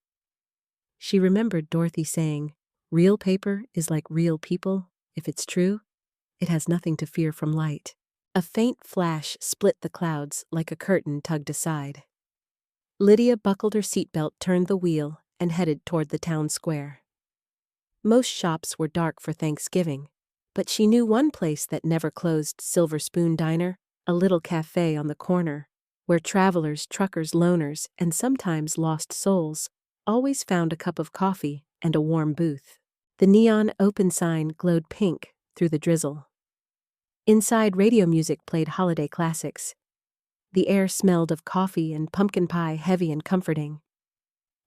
S1: She remembered Dorothy saying, "Real paper is like real people. If it's true, it has nothing to fear from light." A faint flash split the clouds like a curtain tugged aside. Lydia buckled her seatbelt, turned the wheel, and headed toward the town square. Most shops were dark for Thanksgiving, but she knew one place that never closed: Silver Spoon Diner, a little cafe on the corner, where travelers, truckers, loners, and sometimes lost souls always found a cup of coffee and a warm booth. The neon open sign glowed pink through the drizzle. Inside, radio music played holiday classics. The air smelled of coffee and pumpkin pie, heavy and comforting.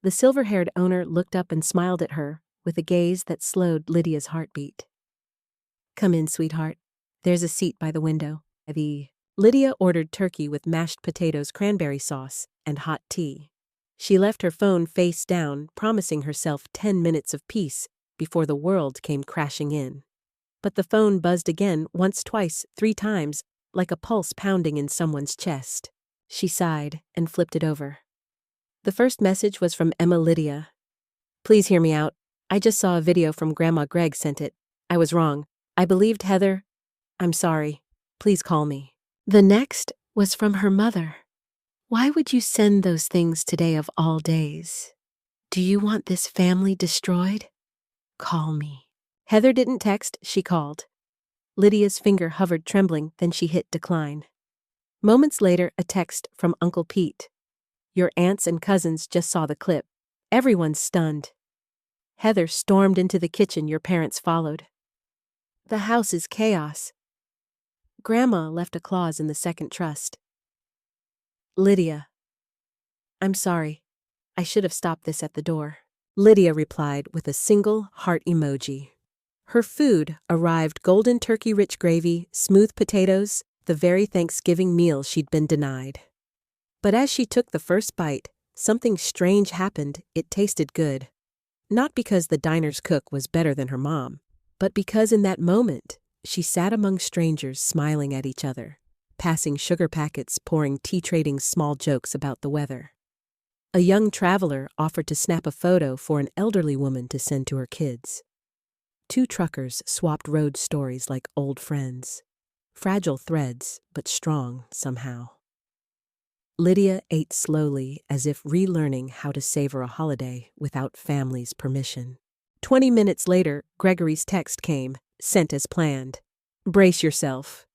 S1: The silver-haired owner looked up and smiled at her, with a gaze that slowed Lydia's heartbeat. "Come in, sweetheart. There's a seat by the window." Lydia ordered turkey with mashed potatoes, cranberry sauce, and hot tea. She left her phone face down, promising herself 10 minutes of peace before the world came crashing in. But the phone buzzed again, once, twice, 3 times, like a pulse pounding in someone's chest. She sighed and flipped it over. The first message was from Emma. "Lydia, please hear me out. I just saw a video from Grandma. Greg sent it. I was wrong. I believed Heather. I'm sorry. Please call me." The next was from her mother. "Why would you send those things today of all days? Do you want this family destroyed? Call me." Heather didn't text, she called. Lydia's finger hovered trembling, then she hit decline. Moments later, a text from Uncle Pete. "Your aunts and cousins just saw the clip. Everyone's stunned. Heather stormed into the kitchen, your parents followed. The house is chaos. Grandma left a clause in the second trust. Lydia, I'm sorry. I should have stopped this at the door." Lydia replied with a single heart emoji. Her food arrived: golden turkey, rich gravy, smooth potatoes, the very Thanksgiving meal she'd been denied. But as she took the first bite, something strange happened. It tasted good. Not because the diner's cook was better than her mom, but because in that moment, she sat among strangers smiling at each other, passing sugar packets, pouring tea, trading small jokes about the weather. A young traveler offered to snap a photo for an elderly woman to send to her kids. 2 truckers swapped road stories like old friends. Fragile threads, but strong somehow. Lydia ate slowly, as if relearning how to savor a holiday without family's permission. 20 minutes later, Gregory's text came, sent as planned. "Brace yourself."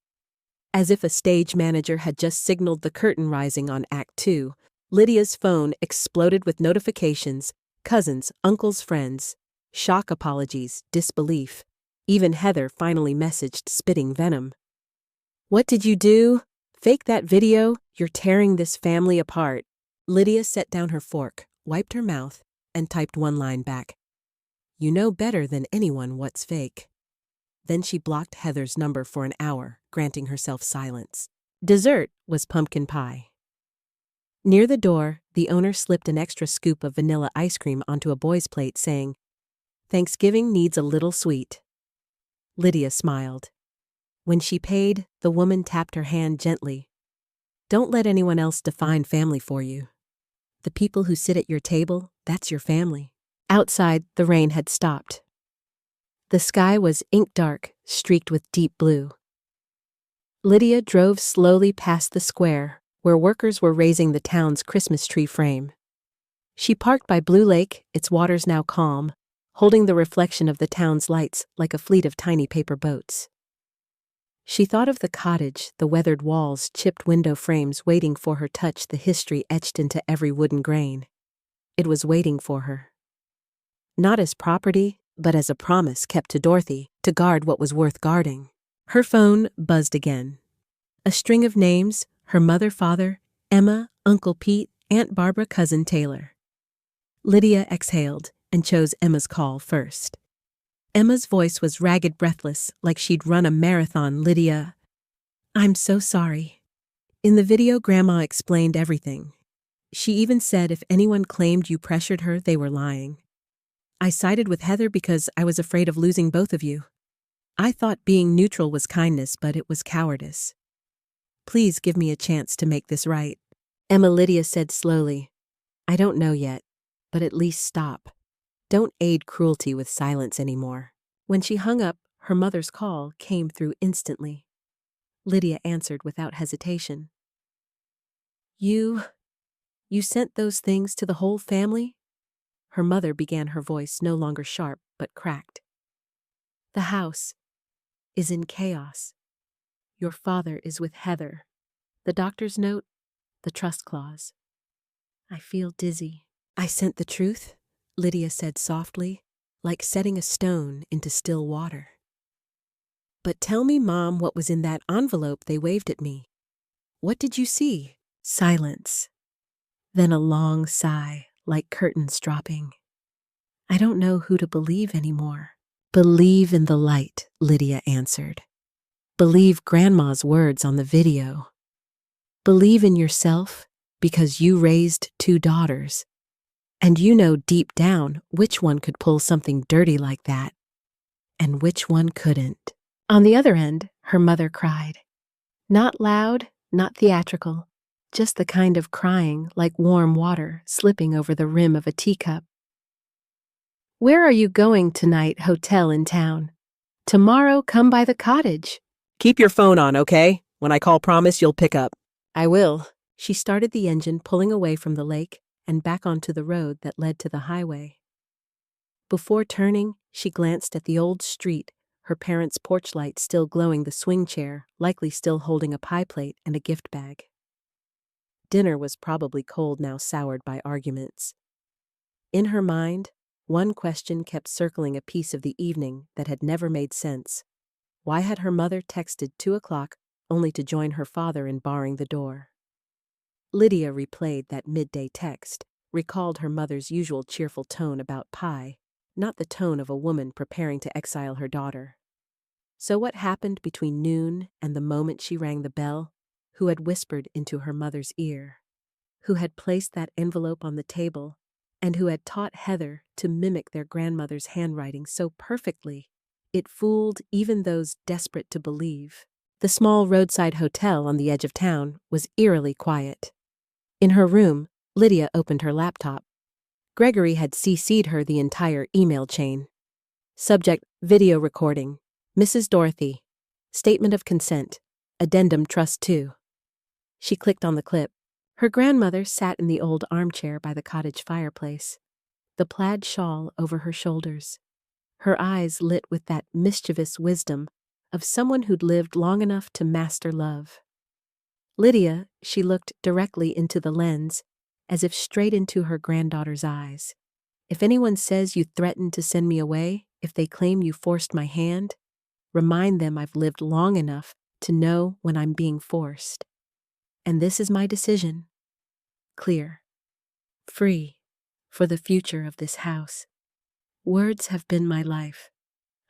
S1: As if a stage manager had just signaled the curtain rising on Act 2, Lydia's phone exploded with notifications: cousins, uncles, friends, shock apologies, disbelief. Even Heather finally messaged, spitting venom. "What did you do? Fake that video? You're tearing this family apart." Lydia set down her fork, wiped her mouth, and typed one line back. "You know better than anyone what's fake." Then she blocked Heather's number for an hour, granting herself silence. Dessert was pumpkin pie. Near the door, the owner slipped an extra scoop of vanilla ice cream onto a boy's plate, saying, "Thanksgiving needs a little sweet." Lydia smiled. When she paid, the woman tapped her hand gently. "Don't let anyone else define family for you. The people who sit at your table, that's your family." Outside, the rain had stopped. The sky was ink dark, streaked with deep blue. Lydia drove slowly past the square, where workers were raising the town's Christmas tree frame. She parked by Blue Lake, its waters now calm, holding the reflection of the town's lights like a fleet of tiny paper boats. She thought of the cottage, the weathered walls, chipped window frames waiting for her touch, the history etched into every wooden grain. It was waiting for her. Not as property, but as a promise kept to Dorothy, to guard what was worth guarding. Her phone buzzed again. A string of names: her mother, father, Emma, Uncle Pete, Aunt Barbara, Cousin Taylor. Lydia exhaled and chose Emma's call first. Emma's voice was ragged, breathless, like she'd run a marathon. "Lydia, I'm so sorry. In the video, Grandma explained everything. She even said if anyone claimed you pressured her, they were lying. I sided with Heather because I was afraid of losing both of you. I thought being neutral was kindness, but it was cowardice. Please give me a chance to make this right." Emma, Lydia said slowly, "I don't know yet, but at least stop. Don't aid cruelty with silence anymore." When she hung up, her mother's call came through instantly. Lydia answered without hesitation. You sent those things to the whole family?" Her mother began, her voice no longer sharp, but cracked. "The house is in chaos. Your father is with Heather. The doctor's note, the trust clause. I feel dizzy." "I sent the truth," Lydia said softly, like setting a stone into still water. "But tell me, Mom, what was in that envelope they waved at me? What did you see?" Silence. Then a long sigh, like curtains dropping. I don't know who to believe anymore. Believe in the light, Lydia answered. Believe Grandma's words on the video. Believe in yourself because you raised 2 daughters. And you know deep down which one could pull something dirty like that and which one couldn't. On the other end, her mother cried. Not loud, not theatrical, just the kind of crying like warm water slipping over the rim of a teacup. Where are you going tonight, hotel in town? Tomorrow come by the cottage.
S2: Keep your phone on, okay? When I call promise, you'll pick up.
S1: I will. She started the engine, pulling away from the lake and back onto the road that led to the highway. Before turning, she glanced at the old street, her parents' porch light still glowing the swing chair, likely still holding a pie plate and a gift bag. Dinner was probably cold now, soured by arguments. In her mind, one question kept circling a piece of the evening that had never made sense. Why had her mother texted 2 o'clock only to join her father in barring the door? Lydia replayed that midday text, recalled her mother's usual cheerful tone about pie, not the tone of a woman preparing to exile her daughter. So what happened between noon and the moment she rang the bell? Who had whispered into her mother's ear? Who had placed that envelope on the table? And who had taught Heather to mimic their grandmother's handwriting so perfectly it fooled even those desperate to believe? The small roadside hotel on the edge of town was eerily quiet. In her room, Lydia opened her laptop. Gregory had CC'd her the entire email chain. Subject: video recording. Mrs. Dorothy. Statement of consent. Addendum Trust 2. She clicked on the clip. Her grandmother sat in the old armchair by the cottage fireplace, the plaid shawl over her shoulders, her eyes lit with that mischievous wisdom of someone who'd lived long enough to master love. Lydia, she looked directly into the lens, as if straight into her granddaughter's eyes. If anyone says you threatened to send me away, if they claim you forced my hand, remind them I've lived long enough to know when I'm being forced. And this is my decision. Clear. Free. For the future of this house. Words have been my life.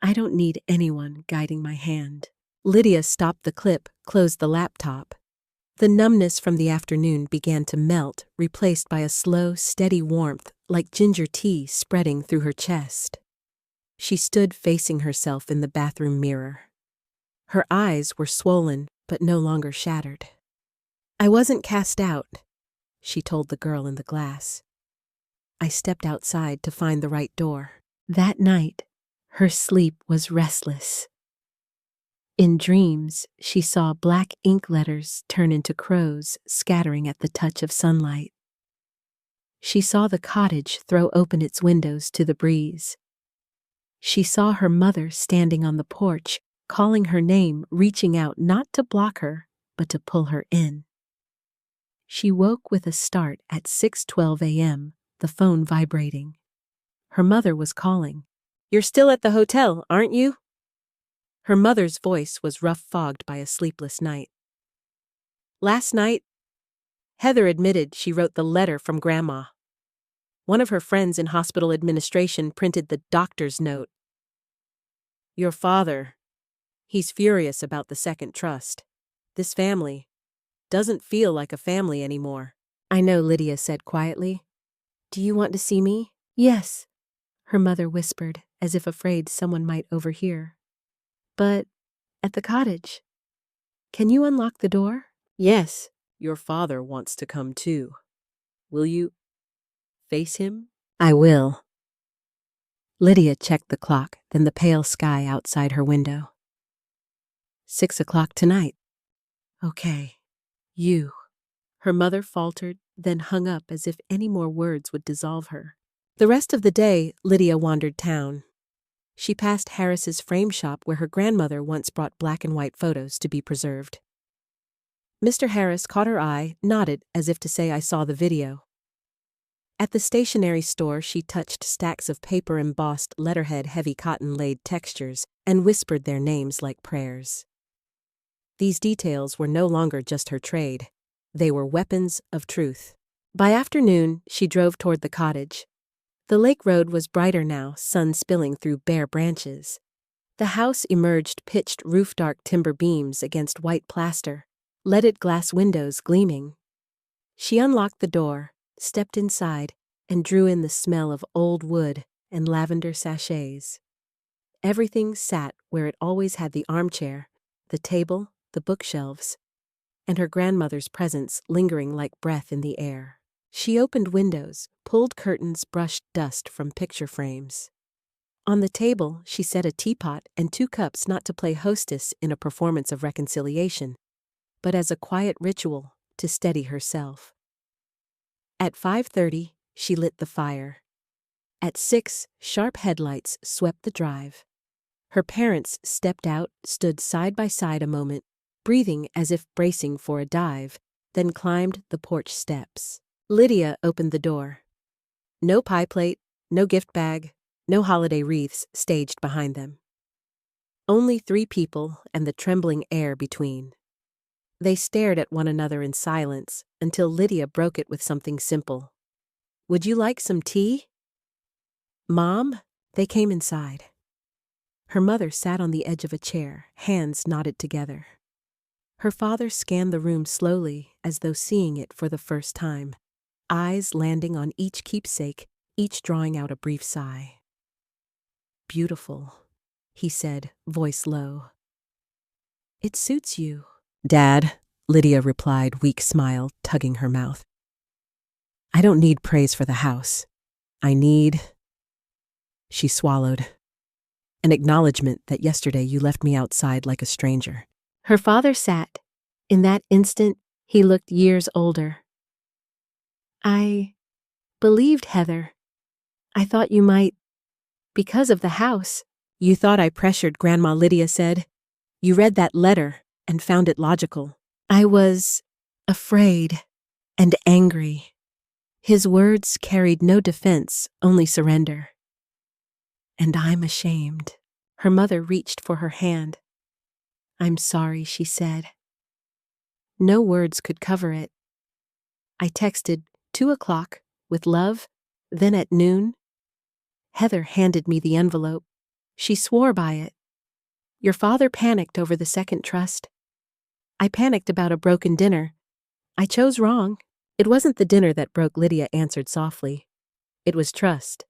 S1: I don't need anyone guiding my hand. Lydia stopped the clip, closed the laptop. The numbness from the afternoon began to melt, replaced by a slow, steady warmth like ginger tea spreading through her chest. She stood facing herself in the bathroom mirror. Her eyes were swollen, but no longer shattered. I wasn't cast out, she told the girl in the glass. I stepped outside to find the right door. That night, her sleep was restless. In dreams, she saw black ink letters turn into crows scattering at the touch of sunlight. She saw the cottage throw open its windows to the breeze. She saw her mother standing on the porch, calling her name, reaching out not to block her, but to pull her in. She woke with a start at 6:12 a.m., the phone vibrating. Her mother was calling. "You're still at the hotel, aren't you?" Her mother's voice was rough-fogged by a sleepless night. Last night, Heather admitted she wrote the letter from Grandma. One of her friends in hospital administration printed the doctor's note. "Your father, he's furious about the second trust. This family doesn't feel like a family anymore." "I know," Lydia said quietly. "Do you want to see me?" "Yes," her mother whispered, as if afraid someone might overhear. "But at the cottage. Can you unlock the door?" "Yes." "Your father wants to come too. Will you face him?" "I will." Lydia checked the clock, then the pale sky outside her window. 6 o'clock tonight. Okay. You. Her mother faltered, then hung up as if any more words would dissolve her. The rest of the day, Lydia wandered town. She passed Harris's frame shop where her grandmother once brought black and white photos to be preserved. Mr. Harris caught her eye, nodded as if to say, "I saw the video." At the stationery store, she touched stacks of paper-embossed, letterhead-heavy cotton-laid textures and whispered their names like prayers. These details were no longer just her trade. They were weapons of truth. By afternoon, she drove toward the cottage. The lake road was brighter now, sun spilling through bare branches. The house emerged pitched roof-dark timber beams against white plaster, leaded glass windows gleaming. She unlocked the door, stepped inside, and drew in the smell of old wood and lavender sachets. Everything sat where it always had: the armchair, the table, the bookshelves, and her grandmother's presence lingering like breath in the air. She opened windows, pulled curtains, brushed dust from picture frames. On the table, she set a teapot and 2 cups, not to play hostess in a performance of reconciliation, but as a quiet ritual to steady herself. At 5:30, she lit the fire. At 6, sharp headlights swept the drive. Her parents stepped out, stood side by side a moment, breathing as if bracing for a dive, then climbed the porch steps. Lydia opened the door. No pie plate, no gift bag, no holiday wreaths staged behind them. Only 3 people and the trembling air between. They stared at one another in silence until Lydia broke it with something simple. "Would you like some tea?" "Mom?" They came inside. Her mother sat on the edge of a chair, hands knotted together. Her father scanned the room slowly, as though seeing it for the first time, eyes landing on each keepsake, each drawing out a brief sigh. "Beautiful," he said, voice low. "It suits you." "Dad," Lydia replied, weak smile tugging her mouth. "I don't need praise for the house. I need—" She swallowed. "An acknowledgement that yesterday you left me outside like a stranger." Her father sat. In that instant, he looked years older. "I believed, Heather. I thought you might, because of the house." "You thought I pressured Grandma," Lydia said. "You read that letter and found it logical." "I was afraid and angry." His words carried no defense, only surrender. "And I'm ashamed." Her mother reached for her hand. "I'm sorry," she said. No words could cover it. "I texted 2:00 with love, then at noon." Heather handed me the envelope. She swore by it. "Your father panicked over the second trust. I panicked about a broken dinner. I chose wrong." "It wasn't the dinner that broke," Lydia answered softly. "It was trust.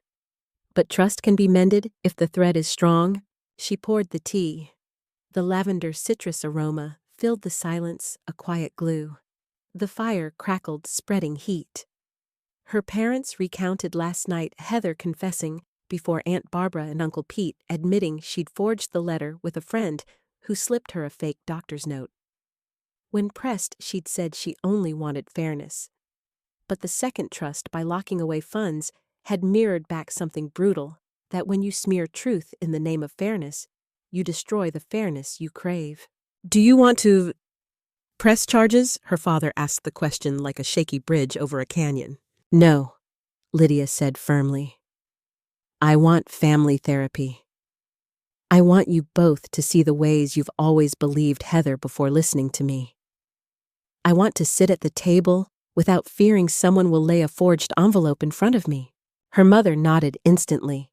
S1: But trust can be mended if the thread is strong." She poured the tea. The lavender citrus aroma filled the silence, a quiet glue. The fire crackled, spreading heat. Her parents recounted last night, Heather confessing before Aunt Barbara and Uncle Pete, admitting she'd forged the letter with a friend who slipped her a fake doctor's note. When pressed, she'd said she only wanted fairness. But the second trust, by locking away funds, had mirrored back something brutal, that when you smear truth in the name of fairness, you destroy the fairness you crave. "Do you want to press charges?" Her father asked the question like a shaky bridge over a canyon. "No," Lydia said firmly. "I want family therapy. I want you both to see the ways you've always believed Heather before listening to me. I want to sit at the table without fearing someone will lay a forged envelope in front of me." Her mother nodded instantly.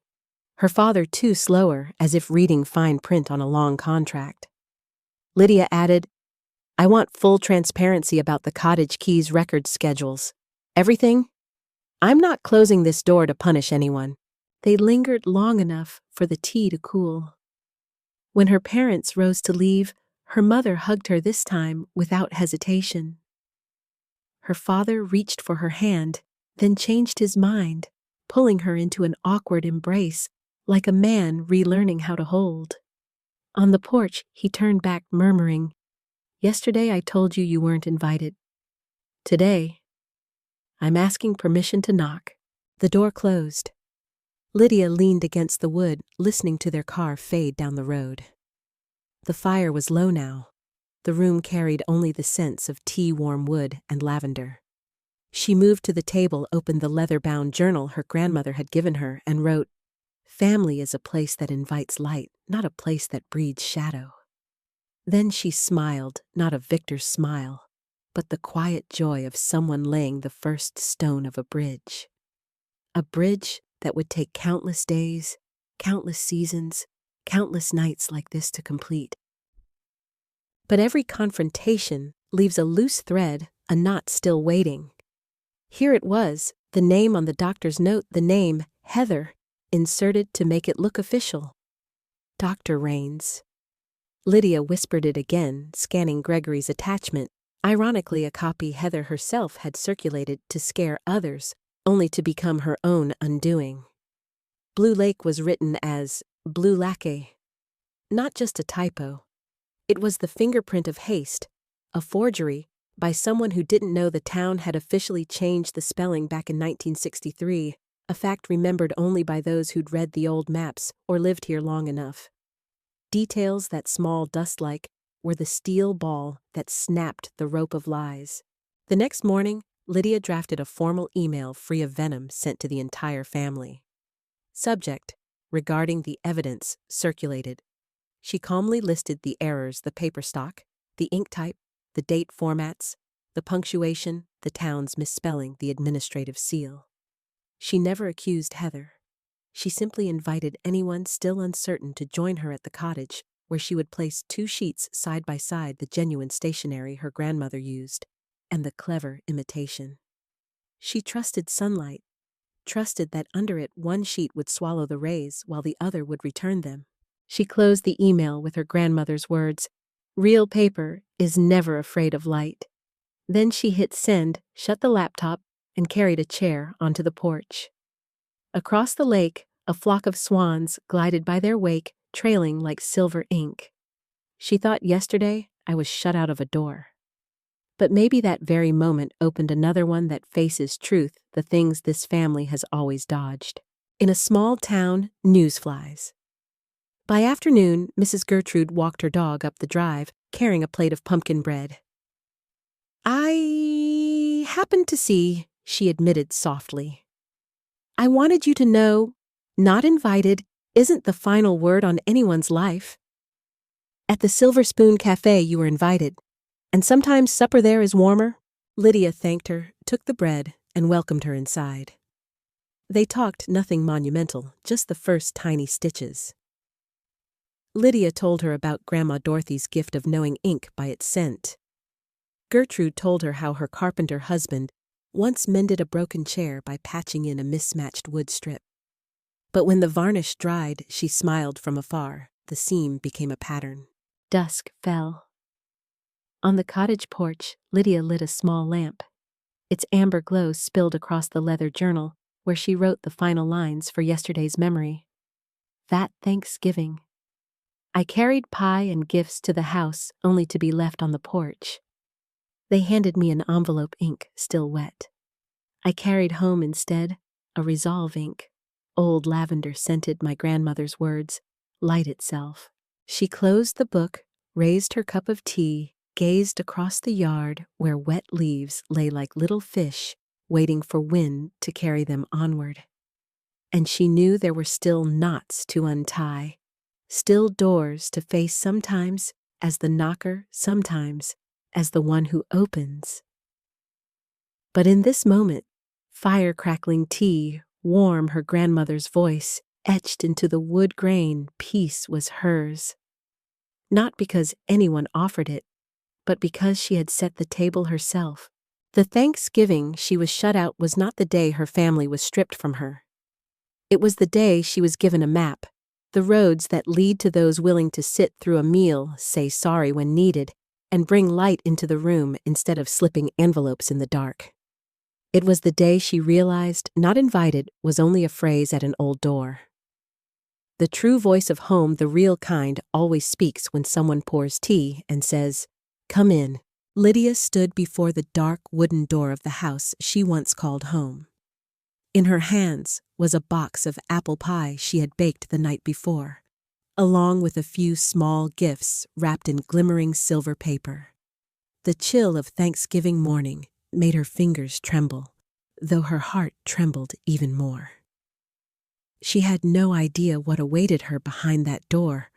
S1: Her father too, slower, as if reading fine print on a long contract. Lydia added, "I want full transparency about the cottage keys record schedules. Everything. I'm not closing this door to punish anyone." They lingered long enough for the tea to cool. When her parents rose to leave, her mother hugged her, this time without hesitation. Her father reached for her hand, then changed his mind, pulling her into an awkward embrace, like a man relearning how to hold. On the porch, he turned back, murmuring, "Yesterday I told you you weren't invited. Today, I'm asking permission to knock." The door closed. Lydia leaned against the wood, listening to their car fade down the road. The fire was low now. The room carried only the scents of tea-warm wood and lavender. She moved to the table, opened the leather-bound journal her grandmother had given her, and wrote, "Family is a place that invites light, not a place that breeds shadow." Then she smiled, not a victor's smile, but the quiet joy of someone laying the first stone of a bridge. A bridge that would take countless days, countless seasons, countless nights like this to complete. But every confrontation leaves a loose thread, a knot still waiting. Here it was, the name on the doctor's note, the name, Heather, inserted to make it look official. Dr. Raines. Lydia whispered it again, scanning Gregory's attachment. Ironically, a copy Heather herself had circulated to scare others, only to become her own undoing. Blue Lake was written as Blue Lake. Not just a typo. It was the fingerprint of haste, a forgery, by someone who didn't know the town had officially changed the spelling back in 1963, a fact remembered only by those who'd read the old maps or lived here long enough. Details that small dust-like were the steel ball that snapped the rope of lies. The next morning, Lydia drafted a formal email free of venom sent to the entire family. Subject: regarding the evidence circulated. She calmly listed the errors: the paper stock, the ink type, the date formats, the punctuation, the town's misspelling, the administrative seal. She never accused Heather. She simply invited anyone still uncertain to join her at the cottage, where she would place 2 sheets side by side, the genuine stationery her grandmother used, and the clever imitation. She trusted sunlight, trusted that under it one sheet would swallow the rays while the other would return them. She closed the email with her grandmother's words, "Real paper is never afraid of light." Then she hit send, shut the laptop, and carried a chair onto the porch. Across the lake, a flock of swans glided by their wake, trailing like silver ink. She thought, yesterday I was shut out of a door. But maybe that very moment opened another one that faces truth, the things this family has always dodged. In a small town, news flies. By afternoon, Mrs. Gertrude walked her dog up the drive, carrying a plate of pumpkin bread. "I happened to see," she admitted softly. "I wanted you to know, not invited isn't the final word on anyone's life. At the Silver Spoon Cafe you were invited, and sometimes supper there is warmer." Lydia thanked her, took the bread, and welcomed her inside. They talked nothing monumental, just the first tiny stitches. Lydia told her about Grandma Dorothy's gift of knowing ink by its scent. Gertrude told her how her carpenter husband once mended a broken chair by patching in a mismatched wood strip. But when the varnish dried, she smiled from afar. The seam became a pattern. Dusk fell. On the cottage porch, Lydia lit a small lamp. Its amber glow spilled across the leather journal, where she wrote the final lines for yesterday's memory. That Thanksgiving. I carried pie and gifts to the house, only to be left on the porch. They handed me an envelope, ink still wet. I carried home instead a resolve ink. Old lavender scented, my grandmother's words, light itself. She closed the book, raised her cup of tea, gazed across the yard where wet leaves lay like little fish, waiting for wind to carry them onward. And she knew there were still knots to untie, still doors to face, sometimes as the knocker, sometimes as the one who opens. But in this moment, fire-crackling tea, warm, her grandmother's voice, etched into the wood grain, peace was hers. Not because anyone offered it, but because she had set the table herself. The Thanksgiving she was shut out was not the day her family was stripped from her. It was the day she was given a map, the roads that lead to those willing to sit through a meal, say sorry when needed, and bring light into the room instead of slipping envelopes in the dark. It was the day she realized not invited was only a phrase at an old door. The true voice of home, the real kind, always speaks when someone pours tea and says, "Come in." Lydia stood before the dark wooden door of the house she once called home. In her hands was a box of apple pie she had baked the night before, along with a few small gifts wrapped in glimmering silver paper. The chill of Thanksgiving morning made her fingers tremble, though her heart trembled even more. She had no idea what awaited her behind that door,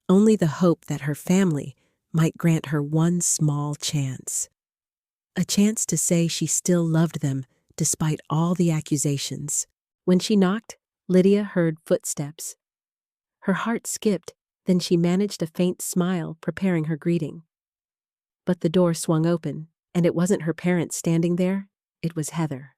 S1: only the hope that her family might grant her one small chance. a chance to say she still loved them despite all the accusations. When she knocked, Lydia heard footsteps. Her heart skipped, then she managed a faint smile, preparing her greeting. But the door swung open, and it wasn't her parents standing there, it was Heather.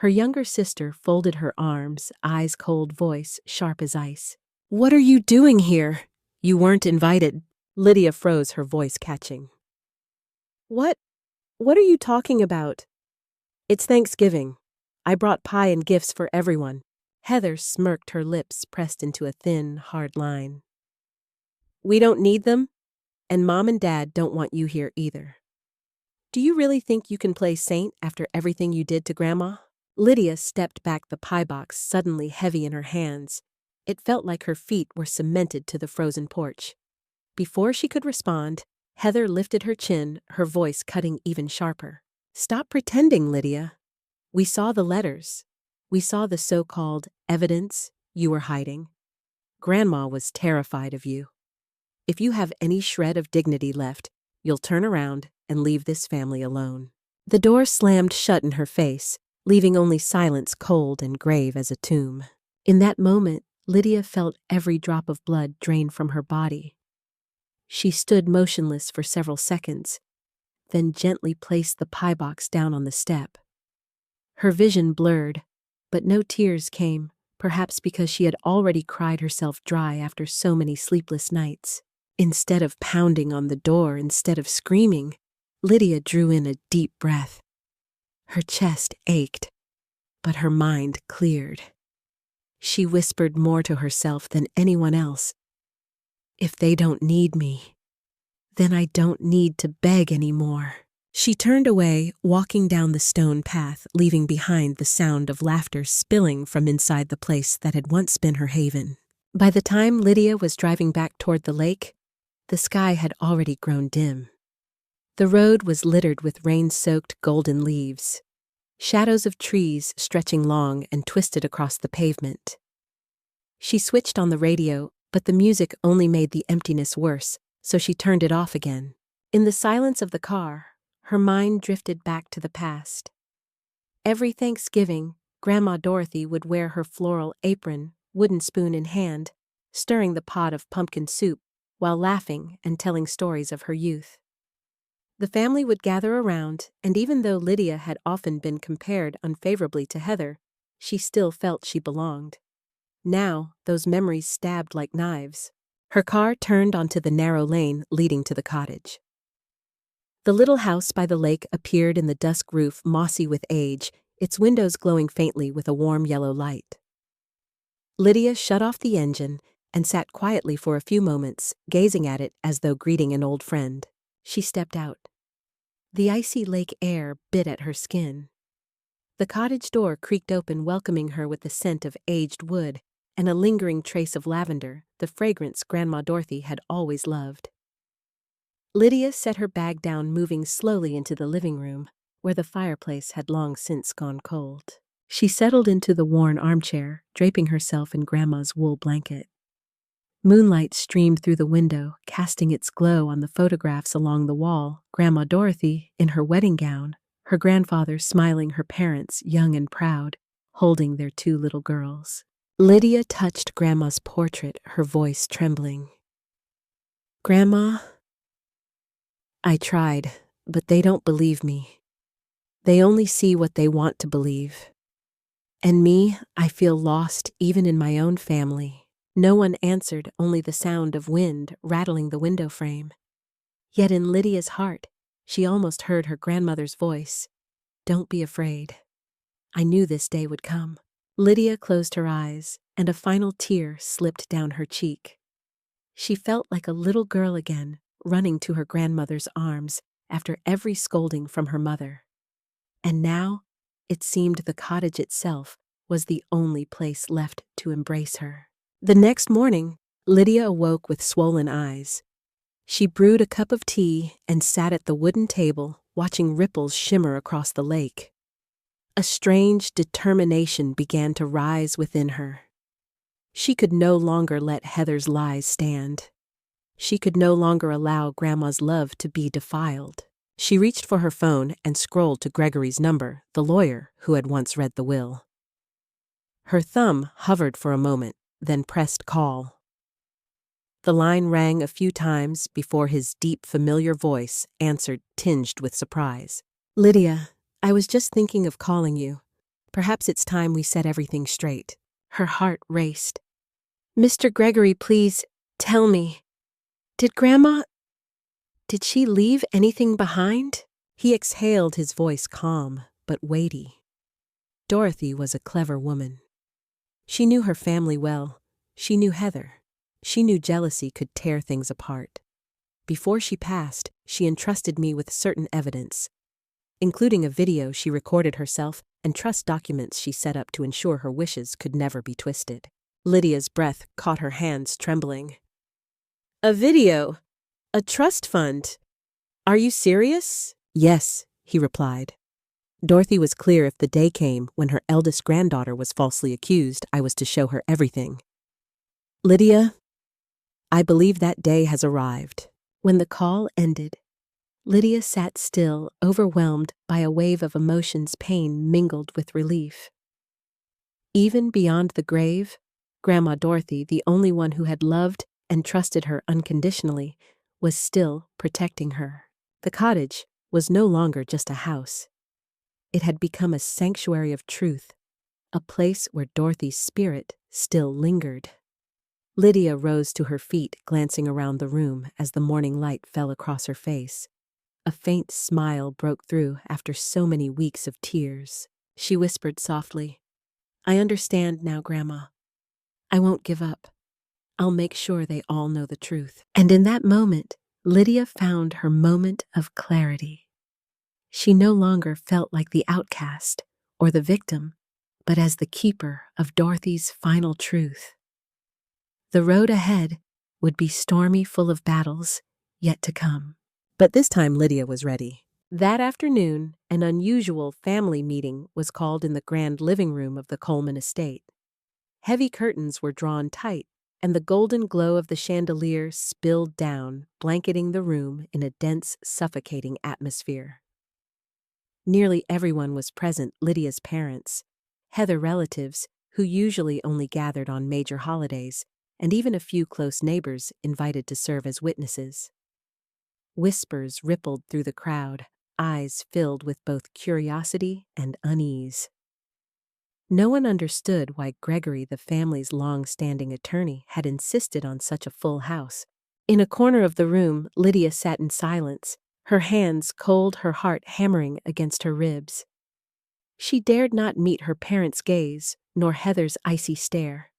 S1: Her younger sister folded her arms, eyes cold, voice sharp as ice. "What are you doing here? You weren't invited." Lydia froze, her voice catching. What are you talking about?" "It's Thanksgiving. I brought pie and gifts for everyone." Heather smirked, her lips pressed into a thin, hard line. "We don't need them, and Mom and Dad don't want you here either. Do you really think you can play saint after everything you did to Grandma?" Lydia stepped back, the pie box suddenly heavy in her hands. It felt like her feet were cemented to the frozen porch. Before she could respond, Heather lifted her chin, her voice cutting even sharper. "Stop pretending, Lydia. We saw the letters. We saw the so-called evidence you were hiding. Grandma was terrified of you. If you have any shred of dignity left, you'll turn around and leave this family alone." The door slammed shut in her face, leaving only silence, cold and grave as a tomb. In that moment, Lydia felt every drop of blood drain from her body. She stood motionless for several seconds, then gently placed the pie box down on the step. Her vision blurred, but no tears came, perhaps because she had already cried herself dry after so many sleepless nights. Instead of pounding on the door, instead of screaming, Lydia drew in a deep breath. Her chest ached, but her mind cleared. She whispered more to herself than anyone else. "If they don't need me, then I don't need to beg anymore." She turned away, walking down the stone path, leaving behind the sound of laughter spilling from inside the place that had once been her haven. By the time Lydia was driving back toward the lake, the sky had already grown dim. The road was littered with rain-soaked golden leaves, shadows of trees stretching long and twisted across the pavement. She switched on the radio, but the music only made the emptiness worse, so she turned it off again. In the silence of the car, her mind drifted back to the past. Every Thanksgiving, Grandma Dorothy would wear her floral apron, wooden spoon in hand, stirring the pot of pumpkin soup while laughing and telling stories of her youth. The family would gather around, and even though Lydia had often been compared unfavorably to Heather, she still felt she belonged. Now, those memories stabbed like knives. Her car turned onto the narrow lane leading to the cottage. The little house by the lake appeared in the dusk, roof mossy with age, its windows glowing faintly with a warm yellow light. Lydia shut off the engine and sat quietly for a few moments, gazing at it as though greeting an old friend. She stepped out. The icy lake air bit at her skin. The cottage door creaked open, welcoming her with the scent of aged wood and a lingering trace of lavender, the fragrance Grandma Dorothy had always loved. Lydia set her bag down, moving slowly into the living room, where the fireplace had long since gone cold. She settled into the worn armchair, draping herself in Grandma's wool blanket. Moonlight streamed through the window, casting its glow on the photographs along the wall. Grandma Dorothy, in her wedding gown, her grandfather smiling, her parents, young and proud, holding their two little girls. Lydia touched Grandma's portrait, her voice trembling. "Grandma, I tried, but they don't believe me. They only see what they want to believe. And me, I feel lost even in my own family." No one answered, only the sound of wind rattling the window frame. Yet in Lydia's heart, she almost heard her grandmother's voice. "Don't be afraid. I knew this day would come." Lydia closed her eyes, and a final tear slipped down her cheek. She felt like a little girl again, running to her grandmother's arms after every scolding from her mother. And now, it seemed the cottage itself was the only place left to embrace her. The next morning, Lydia awoke with swollen eyes. She brewed a cup of tea and sat at the wooden table, watching ripples shimmer across the lake. A strange determination began to rise within her. She could no longer let Heather's lies stand. She could no longer allow Grandma's love to be defiled. She reached for her phone and scrolled to Gregory's number, the lawyer who had once read the will. Her thumb hovered for a moment, then pressed call. The line rang a few times before his deep, familiar voice answered, tinged with surprise. "Lydia, I was just thinking of calling you. Perhaps it's time we set everything straight." Her heart raced. "Mr. Gregory, please, tell me. Did she leave anything behind?" He exhaled, his voice calm but weighty. Dorothy was a clever woman. She knew her family well. She knew Heather. She knew jealousy could tear things apart. Before she passed, she entrusted me with certain evidence, including a video she recorded herself and trust documents she set up to ensure her wishes could never be twisted. Lydia's breath caught her hands trembling. "A video? A trust fund? Are you serious?" "Yes," he replied. Dorothy was clear if the day came when her eldest granddaughter was falsely accused, I was to show her everything. "Lydia, I believe that day has arrived." When the call ended, Lydia sat still, overwhelmed by a wave of emotions, pain mingled with relief. Even beyond the grave, Grandma Dorothy, the only one who had loved and trusted her unconditionally, was still protecting her. The cottage was no longer just a house. It had become a sanctuary of truth, a place where Dorothy's spirit still lingered. Lydia rose to her feet, glancing around the room as the morning light fell across her face. A faint smile broke through after so many weeks of tears. She whispered softly, "I understand now, Grandma. I won't give up. I'll make sure they all know the truth." And in that moment, Lydia found her moment of clarity. She no longer felt like the outcast or the victim, but as the keeper of Dorothy's final truth. The road ahead would be stormy, full of battles yet to come. But this time Lydia was ready. That afternoon, an unusual family meeting was called in the grand living room of the Coleman estate. Heavy curtains were drawn tight, and the golden glow of the chandelier spilled down, blanketing the room in a dense, suffocating atmosphere. Nearly everyone was present: Lydia's parents, Heather relatives, who usually only gathered on major holidays, and even a few close neighbors invited to serve as witnesses. Whispers rippled through the crowd, eyes filled with both curiosity and unease. No one understood why Gregory, the family's long-standing attorney, had insisted on such a full house. In a corner of the room, Lydia sat in silence, her hands cold, her heart hammering against her ribs. She dared not meet her parents' gaze, nor Heather's icy stare.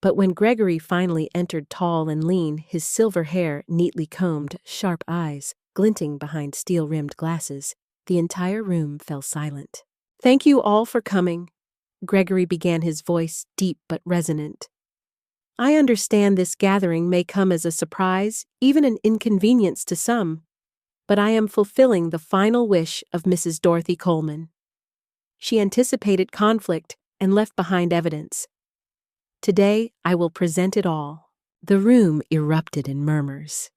S1: But when Gregory finally entered, tall and lean, his silver hair neatly combed, sharp eyes glinting behind steel-rimmed glasses, the entire room fell silent. "Thank you all for coming," Gregory began, his voice deep but resonant. "I understand this gathering may come as a surprise, even an inconvenience to some, but I am fulfilling the final wish of Mrs. Dorothy Coleman. She anticipated conflict and left behind evidence. Today, I will present it all." The room erupted in murmurs.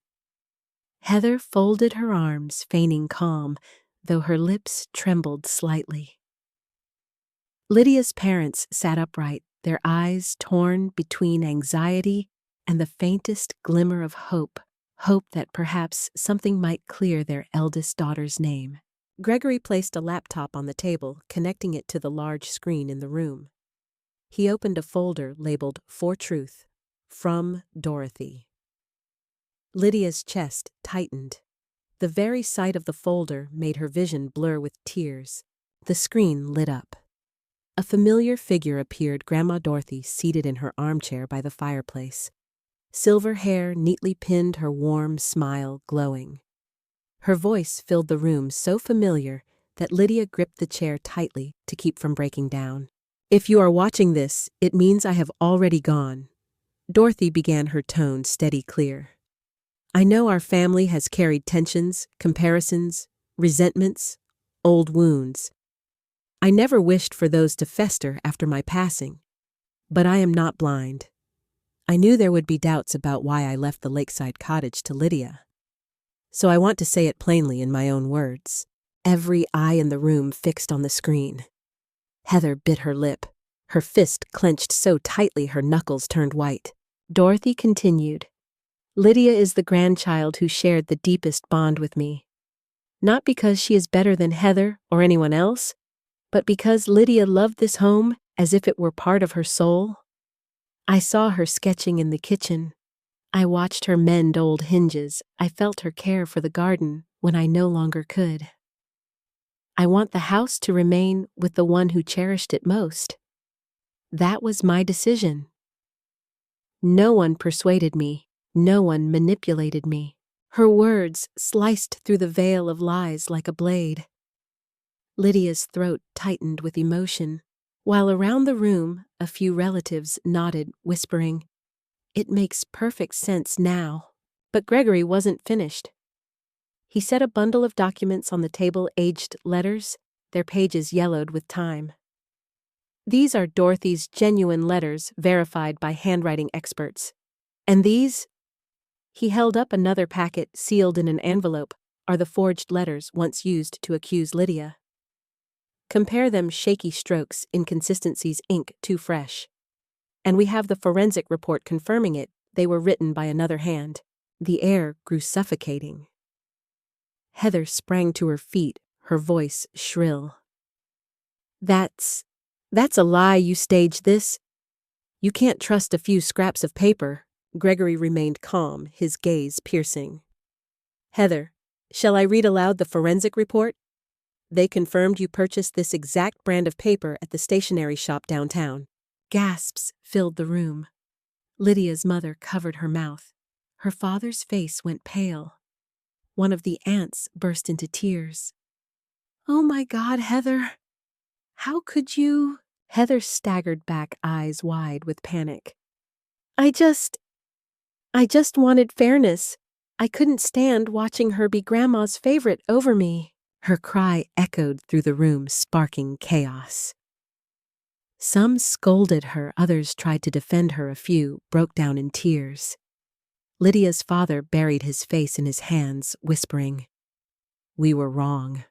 S1: Heather folded her arms, feigning calm, though her lips trembled slightly. Lydia's parents sat upright, their eyes torn between anxiety and the faintest glimmer of hope that perhaps something might clear their eldest daughter's name. Gregory placed a laptop on the table, connecting it to the large screen in the room. He opened a folder labeled "For Truth, from Dorothy." Lydia's chest tightened. The very sight of the folder made her vision blur with tears. The screen lit up. A familiar figure appeared: Grandma Dorothy, seated in her armchair by the fireplace. Silver hair neatly pinned, her warm smile glowing. Her voice filled the room, so familiar that Lydia gripped the chair tightly to keep from breaking down. "If you are watching this, it means I have already gone." Dorothy began, her tone steady, clear. "I know our family has carried tensions, comparisons, resentments, old wounds. I never wished for those to fester after my passing. But I am not blind. I knew there would be doubts about why I left the lakeside cottage to Lydia.
S2: so I want to say it plainly in my own words. Every eye in the room fixed on the screen. Heather bit her lip, her fist clenched so tightly her knuckles turned white.
S1: Dorothy continued. Lydia is the grandchild who shared the deepest bond with me. Not because she is better than Heather or anyone else, but because Lydia loved this home as if it were part of her soul. I saw her sketching in the kitchen. I watched her mend old hinges. I felt her care for the garden when I no longer could. I want the house to remain with the one who cherished it most. That was my decision. No one persuaded me. No one manipulated me. Her words sliced through the veil of lies like a blade. Lydia's throat tightened with emotion, while around the room a few relatives nodded, whispering, "It makes perfect sense now." But Gregory wasn't finished. He set a bundle of documents on the table, aged letters, their pages yellowed with time. These are Dorothy's genuine letters verified by handwriting experts. And these? He held up another packet sealed in an envelope, are the forged letters once used to accuse Lydia. Compare them: shaky strokes, inconsistencies, ink too fresh. And we have the forensic report confirming it. They were written by another hand. The air grew suffocating. Heather sprang to her feet, her voice shrill. That's a lie. You staged this. You can't trust a few scraps of paper." Gregory remained calm, his gaze piercing. "Heather, shall I read aloud the forensic report? They confirmed you purchased this exact brand of paper at the stationery shop downtown." Gasps filled the room. Lydia's mother covered her mouth. Her father's face went pale. One of the aunts burst into tears. "Oh my God, Heather! How could you?" Heather staggered back, eyes wide with panic. I just wanted fairness. I couldn't stand watching her be Grandma's favorite over me." Her cry echoed through the room, sparking chaos. Some scolded her, others tried to defend her, a few broke down in tears. Lydia's father buried his face in his hands, whispering, "We were wrong.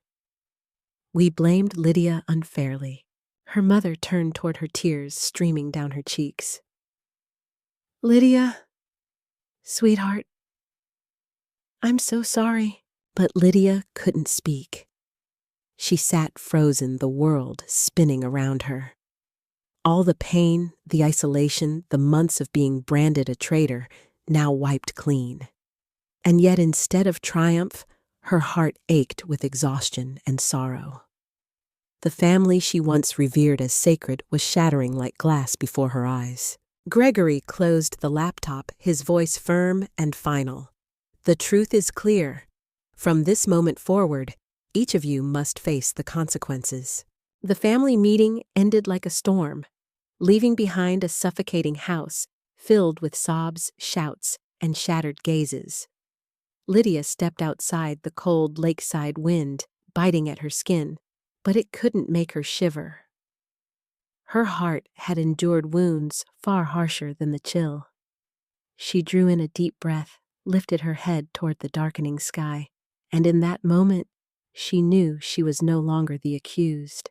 S1: We blamed Lydia unfairly." Her mother turned toward her, tears streaming down her cheeks. "Lydia, sweetheart, I'm so sorry." But Lydia couldn't speak. She sat frozen, the world spinning around her. All the pain, the isolation, the months of being branded a traitor, now wiped clean. And yet instead of triumph, her heart ached with exhaustion and sorrow. The family she once revered as sacred was shattering like glass before her eyes. Gregory closed the laptop, his voice firm and final. "The truth is clear. From this moment forward, each of you must face the consequences." The family meeting ended like a storm, leaving behind a suffocating house filled with sobs, shouts, and shattered gazes. Lydia stepped outside, the cold lakeside wind biting at her skin, but it couldn't make her shiver. Her heart had endured wounds far harsher than the chill. She drew in a deep breath, lifted her head toward the darkening sky, and in that moment, she knew she was no longer the accused.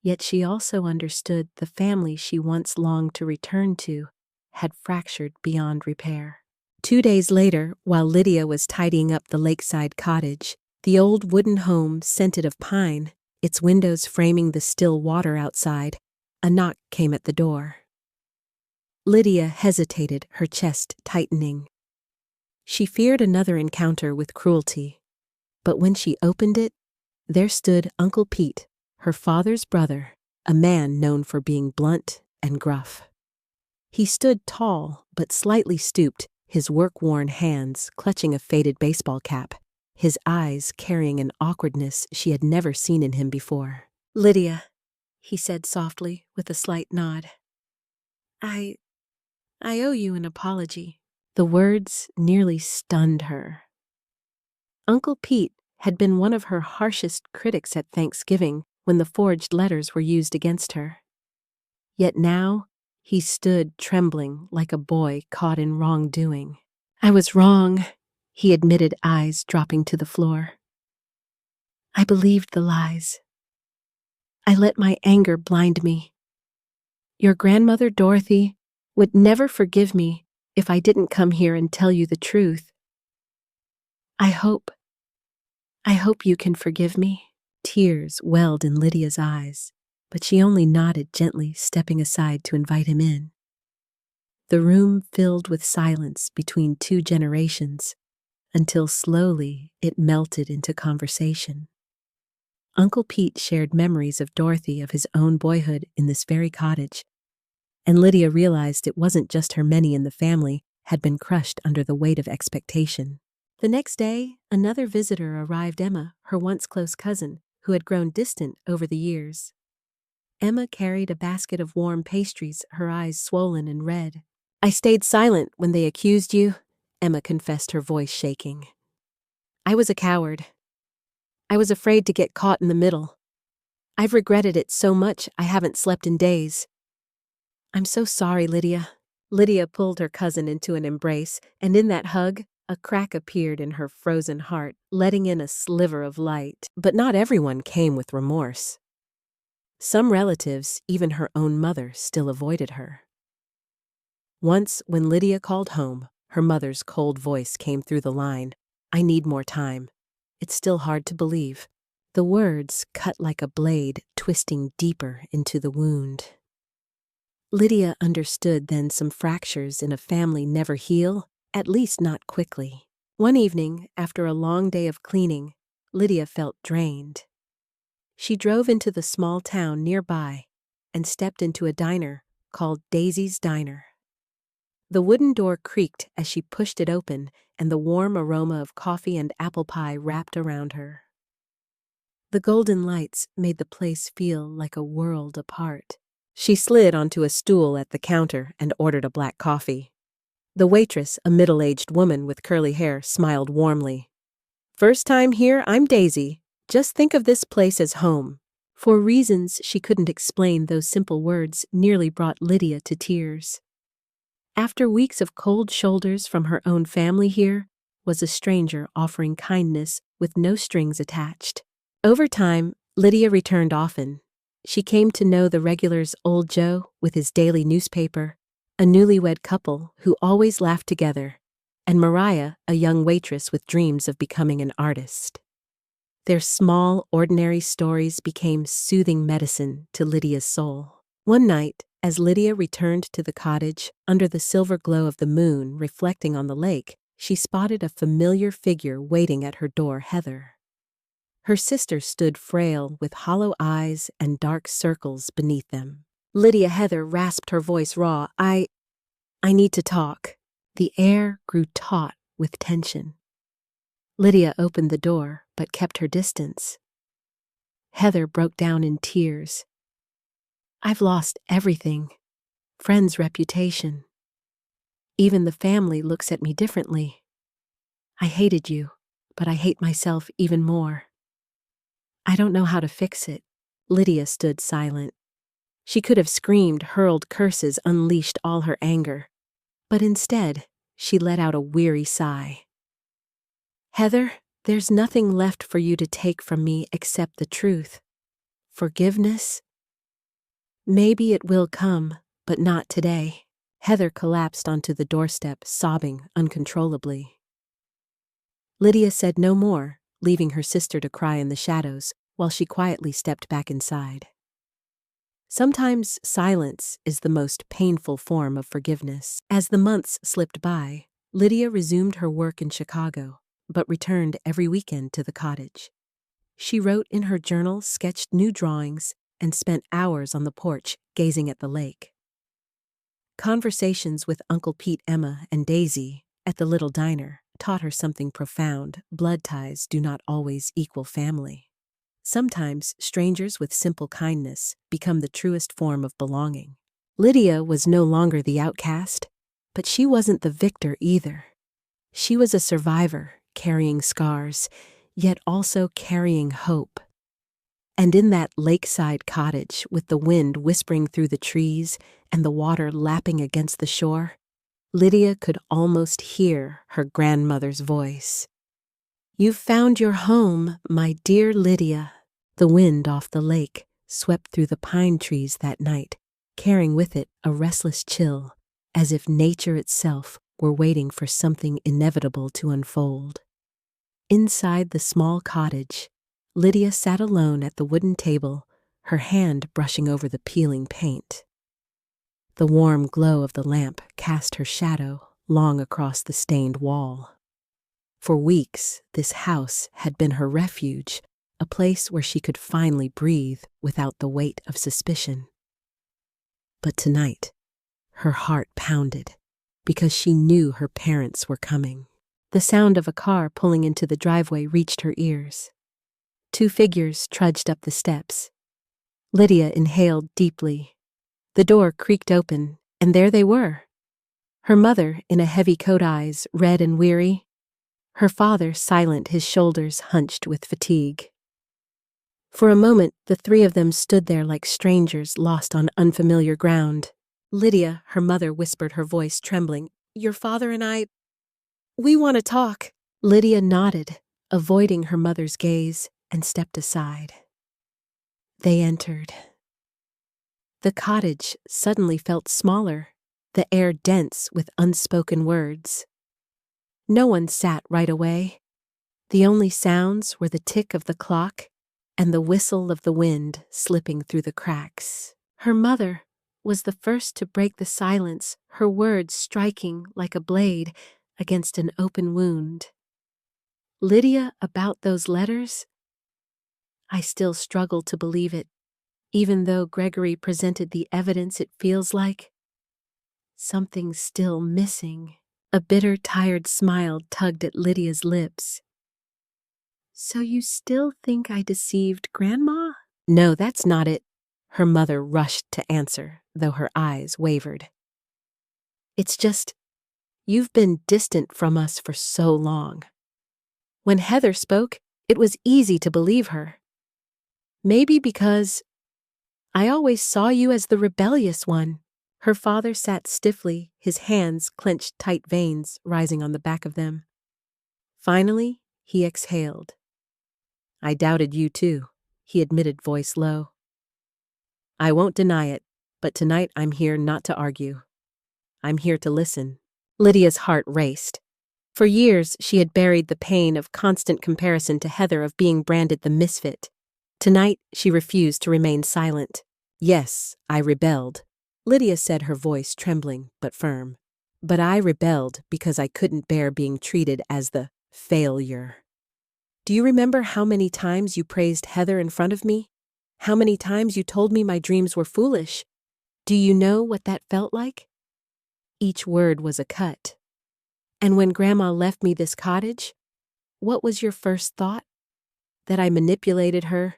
S1: Yet she also understood the family she once longed to return to had fractured beyond repair. 2 days later, while Lydia was tidying up the lakeside cottage, the old wooden home scented of pine, its windows framing the still water outside, a knock came at the door. Lydia hesitated, her chest tightening. She feared another encounter with cruelty. But when she opened it, there stood Uncle Pete, her father's brother, a man known for being blunt and gruff. He stood tall but slightly stooped, his work-worn hands clutching a faded baseball cap, his eyes carrying an awkwardness she had never seen in him before. "Lydia," he said softly with a slight nod. I owe you an apology." The words nearly stunned her. Uncle Pete had been one of her harshest critics at Thanksgiving when the forged letters were used against her. Yet now, he stood trembling like a boy caught in wrongdoing. "I was wrong," he admitted, eyes dropping to the floor. I believed the lies. I let my anger blind me. Your grandmother, Dorothy, would never forgive me if I didn't come here and tell you the truth. I hope you can forgive me. Tears welled in Lydia's eyes, but she only nodded gently, stepping aside to invite him in. The room filled with silence between two generations, until slowly it melted into conversation. Uncle Pete shared memories of Dorothy of his own boyhood in this very cottage, and Lydia realized it wasn't just her. Many in the family had been crushed under the weight of expectation. The next day, another visitor arrived, Emma, her once close cousin, who had grown distant over the years. Emma carried a basket of warm pastries, her eyes swollen and red. I stayed silent when they accused you, Emma confessed, her voice shaking. I was a coward. I was afraid to get caught in the middle. I've regretted it so much I haven't slept in days. I'm so sorry, Lydia. Lydia pulled her cousin into an embrace, and in that hug, a crack appeared in her frozen heart, letting in a sliver of light. But not everyone came with remorse. Some relatives, even her own mother, still avoided her. Once, when Lydia called home, her mother's cold voice came through the line. I need more time. It's still hard to believe. The words cut like a blade, twisting deeper into the wound. Lydia understood then some fractures in a family never heal, at least not quickly. One evening, after a long day of cleaning, Lydia felt drained. She drove into the small town nearby and stepped into a diner called Daisy's Diner. The wooden door creaked as she pushed it open, and the warm aroma of coffee and apple pie wrapped around her. The golden lights made the place feel like a world apart. She slid onto a stool at the counter and ordered a black coffee. The waitress, a middle-aged woman with curly hair, smiled warmly. First time here, I'm Daisy. Just think of this place as home. For reasons she couldn't explain, those simple words nearly brought Lydia to tears. After weeks of cold shoulders from her own family, here was a stranger offering kindness with no strings attached. Over time, Lydia returned often. She came to know the regulars, old Joe with his daily newspaper, a newlywed couple who always laughed together, and Mariah, a young waitress with dreams of becoming an artist. Their small, ordinary stories became soothing medicine to Lydia's soul. One night, as Lydia returned to the cottage, under the silver glow of the moon reflecting on the lake, she spotted a familiar figure waiting at her door, Heather. Her sister stood frail, with hollow eyes and dark circles beneath them. Lydia, Heather rasped, her voice raw. I need to talk. The air grew taut with tension. Lydia opened the door, but kept her distance. Heather broke down in tears. I've lost everything. Friends' reputation. Even the family looks at me differently. I hated you, but I hate myself even more. I don't know how to fix it. Lydia stood silent. She could have screamed, hurled curses, unleashed all her anger. But instead, she let out a weary sigh. Heather, there's nothing left for you to take from me except the truth. Forgiveness? Maybe it will come, but not today. Heather collapsed onto the doorstep, sobbing uncontrollably. Lydia said no more, leaving her sister to cry in the shadows, while she quietly stepped back inside. Sometimes silence is the most painful form of forgiveness. As the months slipped by, Lydia resumed her work in Chicago, but returned every weekend to the cottage. She wrote in her journal, sketched new drawings, and spent hours on the porch gazing at the lake. Conversations with Uncle Pete, Emma, and Daisy at the little diner taught her something profound. Blood ties do not always equal family. Sometimes strangers with simple kindness become the truest form of belonging. Lydia was no longer the outcast, but she wasn't the victor either. She was a survivor, carrying scars, yet also carrying hope. And in that lakeside cottage, with the wind whispering through the trees and the water lapping against the shore,
S2: Lydia could almost hear her grandmother's voice. "You've found your home, my dear Lydia." The wind off the lake swept through the pine trees that night, carrying with it a restless chill, as if nature itself were waiting for something inevitable to unfold. Inside the small cottage, Lydia sat alone at the wooden table, her hand brushing over the peeling paint. The warm glow of the lamp cast her shadow long across the stained wall. For weeks, this house had been her refuge, a place where she could finally breathe without the weight of suspicion. But tonight, her heart pounded because she knew her parents were coming. The sound of a car pulling into the driveway reached her ears. Two figures trudged up the steps. Lydia inhaled deeply. The door creaked open, and there they were. Her mother, in a heavy coat, eyes red and weary. Her father, silent, his shoulders hunched with fatigue. For a moment, the three of them stood there like strangers lost on unfamiliar ground. "Lydia," her mother whispered, her voice trembling, "your father and we want to talk." Lydia nodded, avoiding her mother's gaze, and stepped aside. They entered. The cottage suddenly felt smaller, the air dense with unspoken words. No one sat right away. The only sounds were the tick of the clock and the whistle of the wind slipping through the cracks. Her mother was the first to break the silence, her words striking like a blade against an open wound. "Lydia, about those letters?" I still struggle to believe it, even though Gregory presented the evidence. It feels like something's still missing. A bitter, tired smile tugged at Lydia's lips. "So you still think I deceived Grandma?" "No, that's not it," her mother rushed to answer, though her eyes wavered. "It's just, you've been distant from us for so long. When Heather spoke, it was easy to believe her. Maybe because I always saw you as the rebellious one." Her father sat stiffly, his hands clenched tight, veins rising on the back of them. Finally, he exhaled. "I doubted you too," he admitted, voice low. "I won't deny it, but tonight I'm here not to argue. I'm here to listen." Lydia's heart raced. For years, she had buried the pain of constant comparison to Heather, of being branded the misfit. Tonight, she refused to remain silent. "Yes, I rebelled," Lydia said, her voice trembling but firm. "But I rebelled because I couldn't bear being treated as the failure. Do you remember how many times you praised Heather in front of me? How many times you told me my dreams were foolish? Do you know what that felt like?" Each word was a cut. "And when Grandma left me this cottage, what was your first thought? That I manipulated her?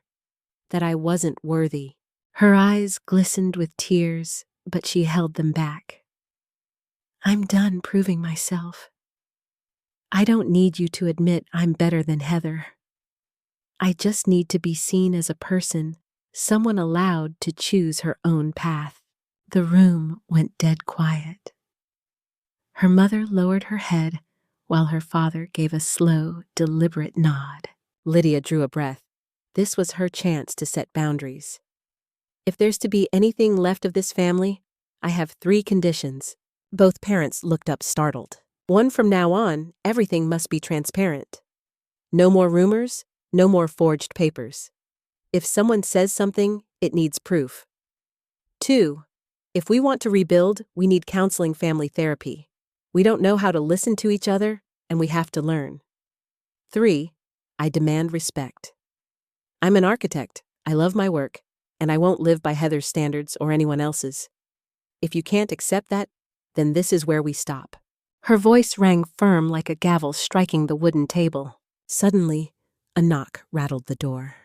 S2: That I wasn't worthy?" Her eyes glistened with tears, but she held them back. "I'm done proving myself. I don't need you to admit I'm better than Heather. I just need to be seen as a person, someone allowed to choose her own path." The room went dead quiet. Her mother lowered her head while her father gave a slow, deliberate nod. Lydia drew a breath. This was her chance to set boundaries. "If there's to be anything left of this family, I have 3 conditions." Both parents looked up, startled. "1, from now on, everything must be transparent. No more rumors, no more forged papers. If someone says something, it needs proof. 2, if we want to rebuild, we need counseling, family therapy. We don't know how to listen to each other, and we have to learn. 3, I demand respect. I'm an architect, I love my work, and I won't live by Heather's standards or anyone else's. If you can't accept that, then this is where we stop." Her voice rang firm like a gavel striking the wooden table. Suddenly, a knock rattled the door.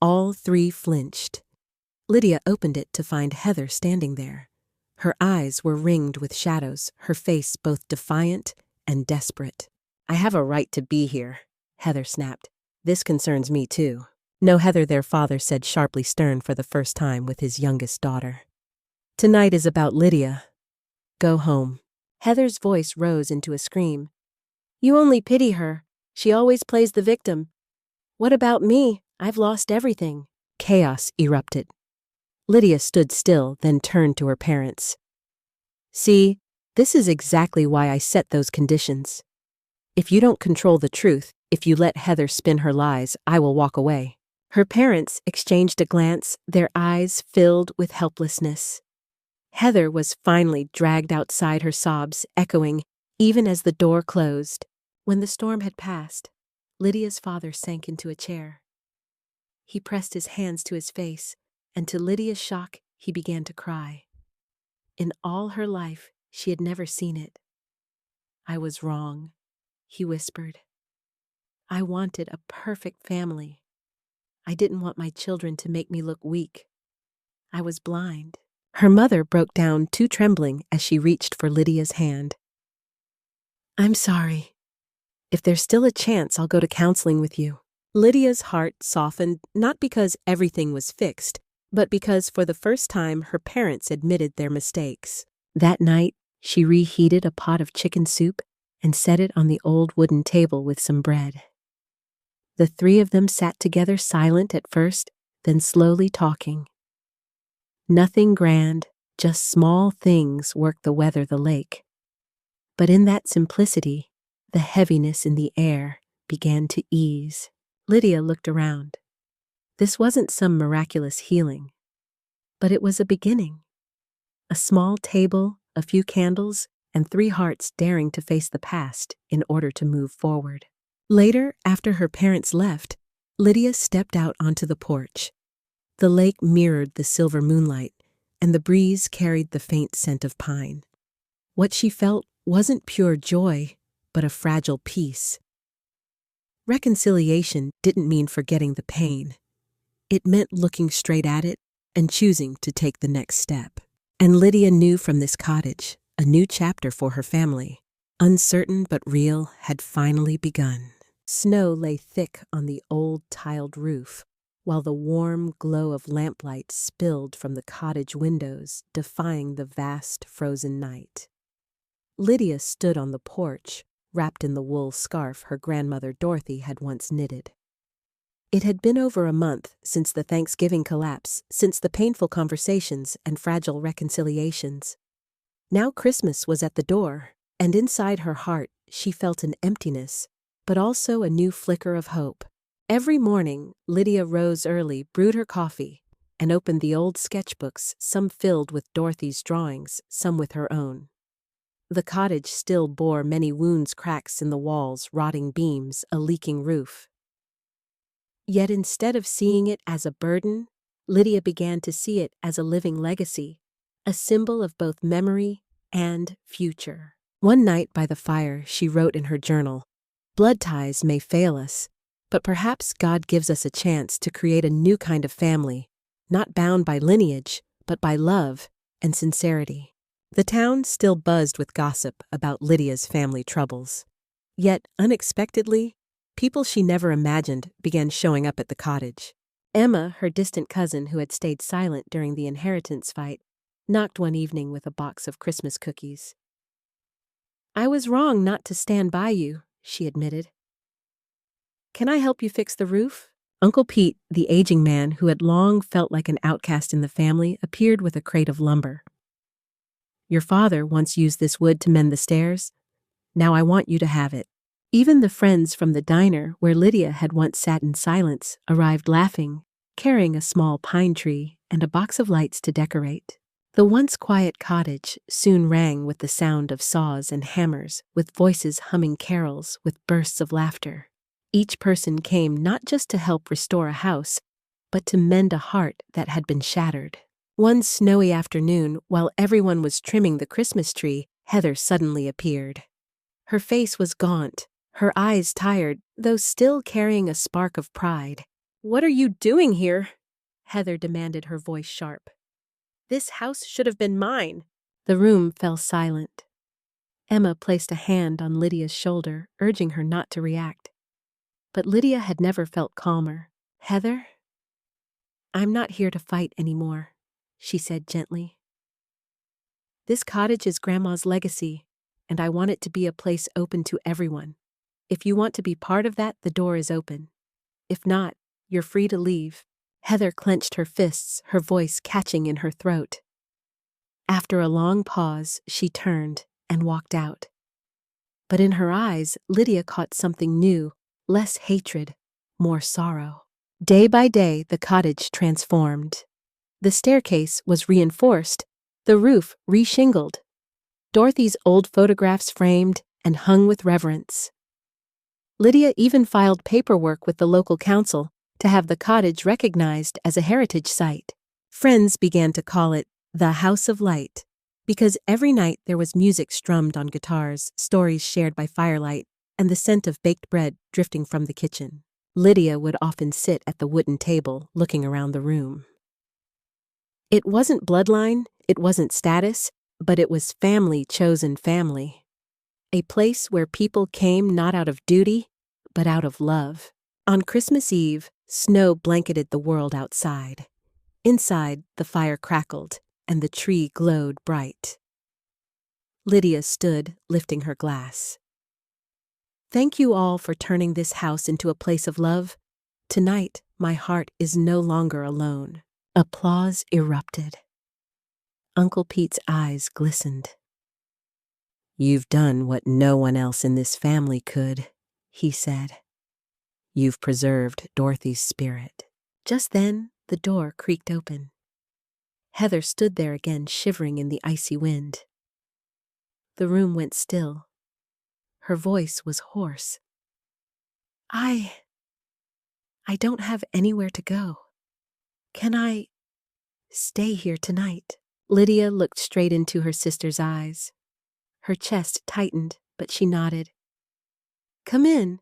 S2: All 3 flinched. Lydia opened it to find Heather standing there. Her eyes were ringed with shadows, her face both defiant and desperate. "I have a right to be here," Heather snapped. "This concerns me too." "No, Heather," their father said, sharply, stern for the first time with his youngest daughter. "Tonight is about Lydia. Go home."
S1: Heather's voice rose into a scream. You only pity her. She always plays the victim. What about me? I've lost everything. Chaos erupted. Lydia stood still, then turned to her parents. See, this is exactly why I set those conditions. If you don't control the truth, if you let Heather spin her lies, I will walk away. Her parents exchanged a glance, their eyes filled with helplessness. Heather was finally dragged outside, her sobs echoing even as the door closed. When the storm had passed, Lydia's father sank into a chair. He pressed his hands to his face, and to Lydia's shock, he began to cry. In all her life, she had never seen it. I was wrong, he whispered. I wanted a perfect family. I didn't want my children to make me look weak. I was blind. Her mother broke down, too trembling, as she reached for Lydia's hand. I'm sorry. If there's still a chance, I'll go to counseling with you. Lydia's heart softened, not because everything was fixed, but because for the first time her parents admitted their mistakes. That night, she reheated a pot of chicken soup and set it on the old wooden table with some bread. The three of them sat together, silent at first, then slowly talking. Nothing grand, just small things worked the weather the lake. But in that simplicity, the heaviness in the air began to ease. Lydia looked around. This wasn't some miraculous healing, but it was a beginning. A small table, a few candles, and three hearts daring to face the past in order to move forward. Later, after her parents left, Lydia stepped out onto the porch. The lake mirrored the silver moonlight, and the breeze carried the faint scent of pine. What she felt wasn't pure joy, but a fragile peace. Reconciliation didn't mean forgetting the pain. It meant looking straight at it and choosing to take the next step. And Lydia knew from this cottage, a new chapter for her family, uncertain but real, had finally begun. Snow lay thick on the old tiled roof, while the warm glow of lamplight spilled from the cottage windows, defying the vast frozen night. Lydia stood on the porch, wrapped in the wool scarf her grandmother Dorothy had once knitted. It had been over a month since the Thanksgiving collapse, since the painful conversations and fragile reconciliations. Now Christmas was at the door, and inside her heart she felt an emptiness, but also a new flicker of hope. Every morning, Lydia rose early, brewed her coffee, and opened the old sketchbooks, some filled with Dorothy's drawings, some with her own. The cottage still bore many wounds, cracks in the walls, rotting beams, a leaking roof. Yet instead of seeing it as a burden, Lydia began to see it as a living legacy, a symbol of both memory and future. One night by the fire, she wrote in her journal, "Blood ties may fail us, but perhaps God gives us a chance to create a new kind of family, not bound by lineage, but by love and sincerity." The town still buzzed with gossip about Lydia's family troubles. Yet, unexpectedly, people she never imagined began showing up at the cottage. Emma, her distant cousin who had stayed silent during the inheritance fight, knocked one evening with a box of Christmas cookies. "I was wrong not to stand by you," she admitted. "Can I help you fix the roof?" Uncle Pete, the aging man who had long felt like an outcast in the family, appeared with a crate of lumber. "Your father once used this wood to mend the stairs. Now I want you to have it." Even the friends from the diner where Lydia had once sat in silence arrived laughing, carrying a small pine tree and a box of lights to decorate. The once quiet cottage soon rang with the sound of saws and hammers, with voices humming carols, with bursts of laughter. Each person came not just to help restore a house, but to mend a heart that had been shattered. One snowy afternoon, while everyone was trimming the Christmas tree, Heather suddenly appeared. Her face was gaunt, her eyes tired, though still carrying a spark of pride. "What are you doing here?" Heather demanded, her voice sharp. "This house should have been mine." The room fell silent. Emma placed a hand on Lydia's shoulder, urging her not to react. But Lydia had never felt calmer. "Heather, I'm not here to fight anymore," she said gently. "This cottage is Grandma's legacy, and I want it to be a place open to everyone. If you want to be part of that, the door is open. If not, you're free to leave." Heather clenched her fists, her voice catching in her throat. After a long pause, she turned and walked out. But in her eyes, Lydia caught something new, less hatred, more sorrow. Day by day, the cottage transformed. The staircase was reinforced, the roof reshingled, Dorothy's old photographs framed and hung with reverence. Lydia even filed paperwork with the local council to have the cottage recognized as a heritage site. Friends began to call it the House of Light, because every night there was music strummed on guitars, stories shared by firelight, and the scent of baked bread drifting from the kitchen. Lydia would often sit at the wooden table, looking around the room. It wasn't bloodline, it wasn't status, but it was family chosen family. A place where people came not out of duty, but out of love. On Christmas Eve, snow blanketed the world outside. Inside, the fire crackled, and the tree glowed bright. Lydia stood, lifting her glass. "Thank you all for turning this house into a place of love. Tonight, my heart is no longer alone." Applause erupted. Uncle Pete's eyes glistened. "You've done what no one else in this family could," he said. "You've preserved Dorothy's spirit." Just then, the door creaked open. Heather stood there again, shivering in the icy wind. The room went still. Her voice was hoarse. I don't have anywhere to go. Can I stay here tonight?" Lydia looked straight into her sister's eyes. Her chest tightened, but she nodded. "Come in.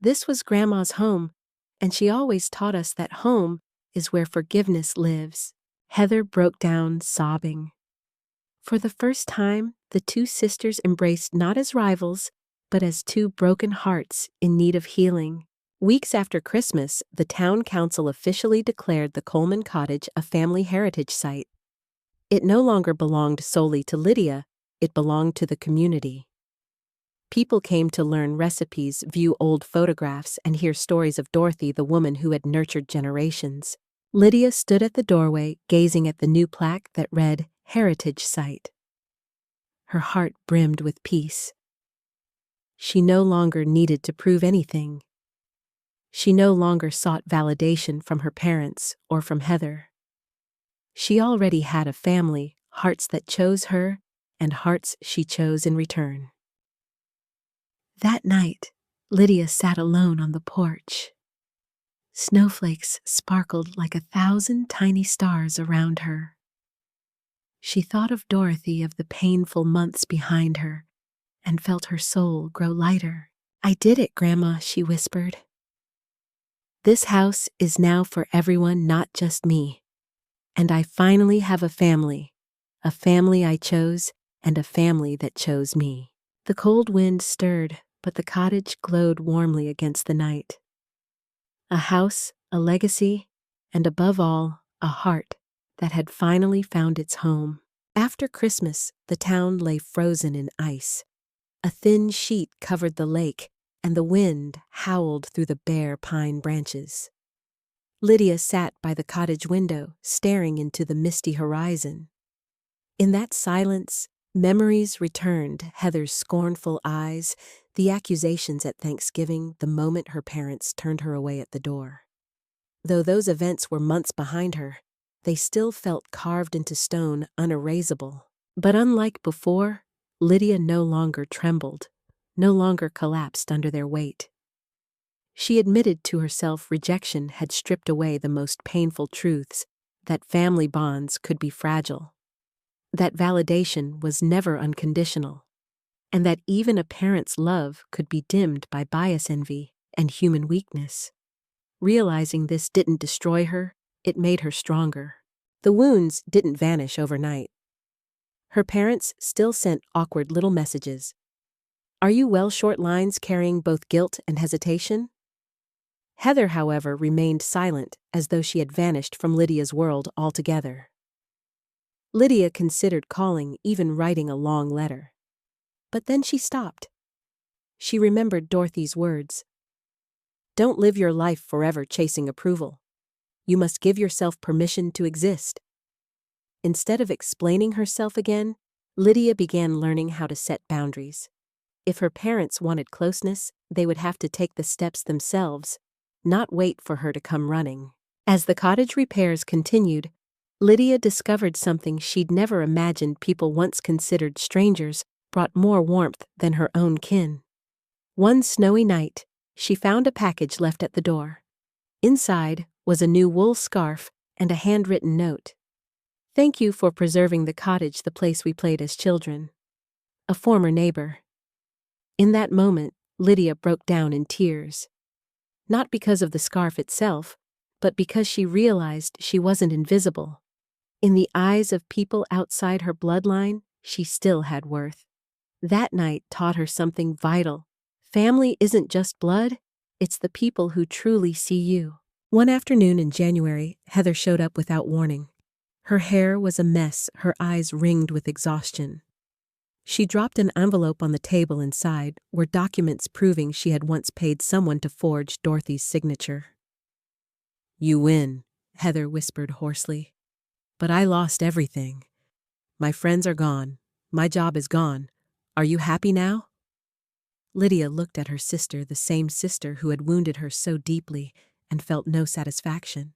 S1: This was Grandma's home, and she always taught us that home is where forgiveness lives." Heather broke down, sobbing. For the first time, the two sisters embraced not as rivals, but as two broken hearts in need of healing. Weeks after Christmas, the town council officially declared the Coleman cottage a family heritage site. It no longer belonged solely to Lydia, it belonged to the community. People came to learn recipes, view old photographs, and hear stories of Dorothy, the woman who had nurtured generations. Lydia stood at the doorway, gazing at the new plaque that read, "Heritage Site." Her heart brimmed with peace. She no longer needed to prove anything. She no longer sought validation from her parents or from Heather. She already had a family, hearts that chose her, and hearts she chose in return. That night, Lydia sat alone on the porch. Snowflakes sparkled like 1,000 tiny stars around her. She thought of Dorothy, of the painful months behind her, and felt her soul grow lighter. "I did it, Grandma," she whispered. "This house is now for everyone, not just me. And I finally have a family I chose, and a family that chose me." The cold wind stirred, but the cottage glowed warmly against the night. A house, a legacy, and above all, a heart that had finally found its home. After Christmas, the town lay frozen in ice. A thin sheet covered the lake, and the wind howled through the bare pine branches. Lydia sat by the cottage window, staring into the misty horizon. In that silence, memories returned: Heather's scornful eyes, the accusations at Thanksgiving, the moment her parents turned her away at the door. Though those events were months behind her, they still felt carved into stone, unerasable. But unlike before, Lydia no longer trembled, no longer collapsed under their weight. She admitted to herself rejection had stripped away the most painful truths, that family bonds could be fragile, that validation was never unconditional, and that even a parent's love could be dimmed by bias, envy, and human weakness. Realizing this didn't destroy her, it made her stronger. The wounds didn't vanish overnight. Her parents still sent awkward little messages. "Are you well?" short lines carrying both guilt and hesitation. Heather, however, remained silent, as though she had vanished from Lydia's world altogether. Lydia considered calling, even writing a long letter. But then she stopped. She remembered Dorothy's words. Don't live your life forever chasing approval. You must give yourself permission to exist. Instead of explaining herself again, Lydia began learning how to set boundaries. If her parents wanted closeness, they would have to take the steps themselves, not wait for her to come running. As the cottage repairs continued, Lydia discovered something she'd never imagined people once considered strangers brought more warmth than her own kin. One snowy night, she found a package left at the door. Inside was a new wool scarf and a handwritten note. Thank you for preserving the cottage, the place we played as children. A former neighbor. In that moment, Lydia broke down in tears. Not because of the scarf itself, but because she realized she wasn't invisible. In the eyes of people outside her bloodline, she still had worth. That night taught her something vital. Family isn't just blood, it's the people who truly see you. One afternoon in January, Heather showed up without warning. Her hair was a mess, her eyes ringed with exhaustion. She dropped an envelope on the table. Inside were documents proving she had once paid someone to forge Dorothy's signature. You win, Heather whispered hoarsely. But I lost everything. My friends are gone. My job is gone. Are you happy now? Lydia looked at her sister, the same sister who had wounded her so deeply, and felt no satisfaction.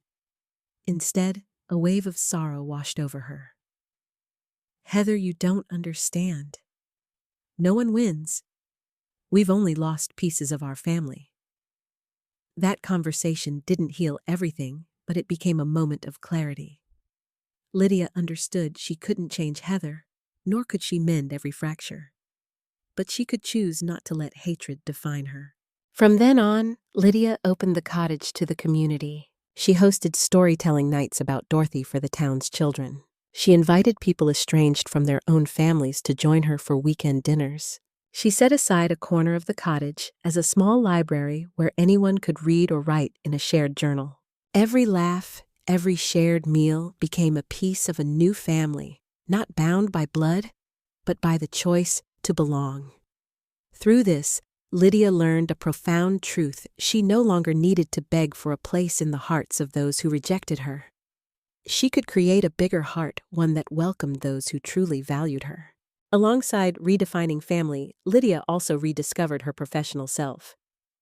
S1: Instead, a wave of sorrow washed over her. Heather, you don't understand. No one wins. We've only lost pieces of our family. That conversation didn't heal everything, but it became a moment of clarity. Lydia understood she couldn't change Heather, nor could she mend every fracture. But she could choose not to let hatred define her. From then on, Lydia opened the cottage to the community. She hosted storytelling nights about Dorothy for the town's children. She invited people estranged from their own families to join her for weekend dinners. She set aside a corner of the cottage as a small library where anyone could read or write in a shared journal. Every laugh, every shared meal became a piece of a new family, not bound by blood, but by the choice to belong. Through this, Lydia learned a profound truth: she no longer needed to beg for a place in the hearts of those who rejected her. She could create a bigger heart, one that welcomed those who truly valued her. Alongside redefining family, Lydia also rediscovered her professional self.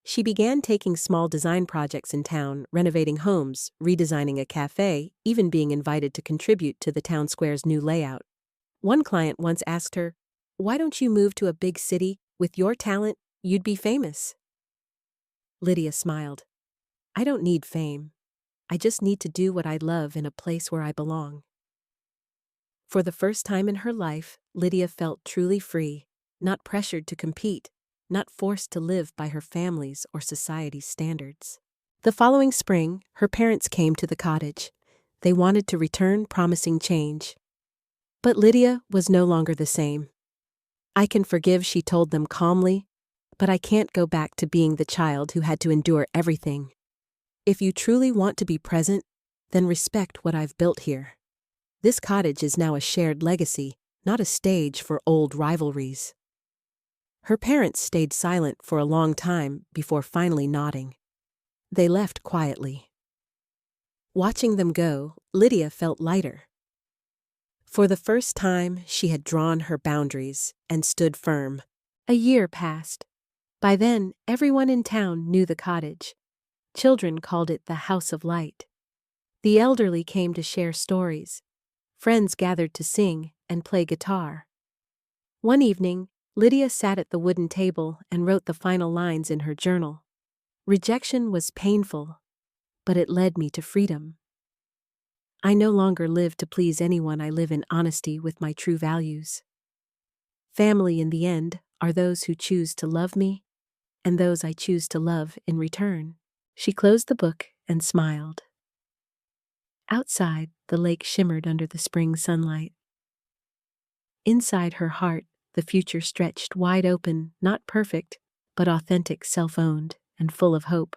S1: She began taking small design projects in town, renovating homes, redesigning a cafe, even being invited to contribute to the town square's new layout. One client once asked her, "Why don't you move to a big city? With your talent, you'd be famous." Lydia smiled. "I don't need fame. I just need to do what I love in a place where I belong." For the first time in her life, Lydia felt truly free, not pressured to compete, not forced to live by her family's or society's standards. The following spring, her parents came to the cottage. They wanted to return, promising change. But Lydia was no longer the same. "I can forgive," she told them calmly, "but I can't go back to being the child who had to endure everything. If you truly want to be present, then respect what I've built here. This cottage is now a shared legacy, not a stage for old rivalries." Her parents stayed silent for a long time before finally nodding. They left quietly. Watching them go, Lydia felt lighter. For the first time, she had drawn her boundaries and stood firm. A year passed. By then, everyone in town knew the cottage. Children called it the House of Light. The elderly came to share stories. Friends gathered to sing and play guitar. One evening, Lydia sat at the wooden table and wrote the final lines in her journal. "Rejection was painful, but it led me to freedom. I no longer live to please anyone. I live in honesty with my true values. Family, in the end, are those who choose to love me, and those I choose to love in return." She closed the book and smiled. Outside, the lake shimmered under the spring sunlight. Inside her heart, the future stretched wide open, not perfect, but authentic, self-owned, and full of hope.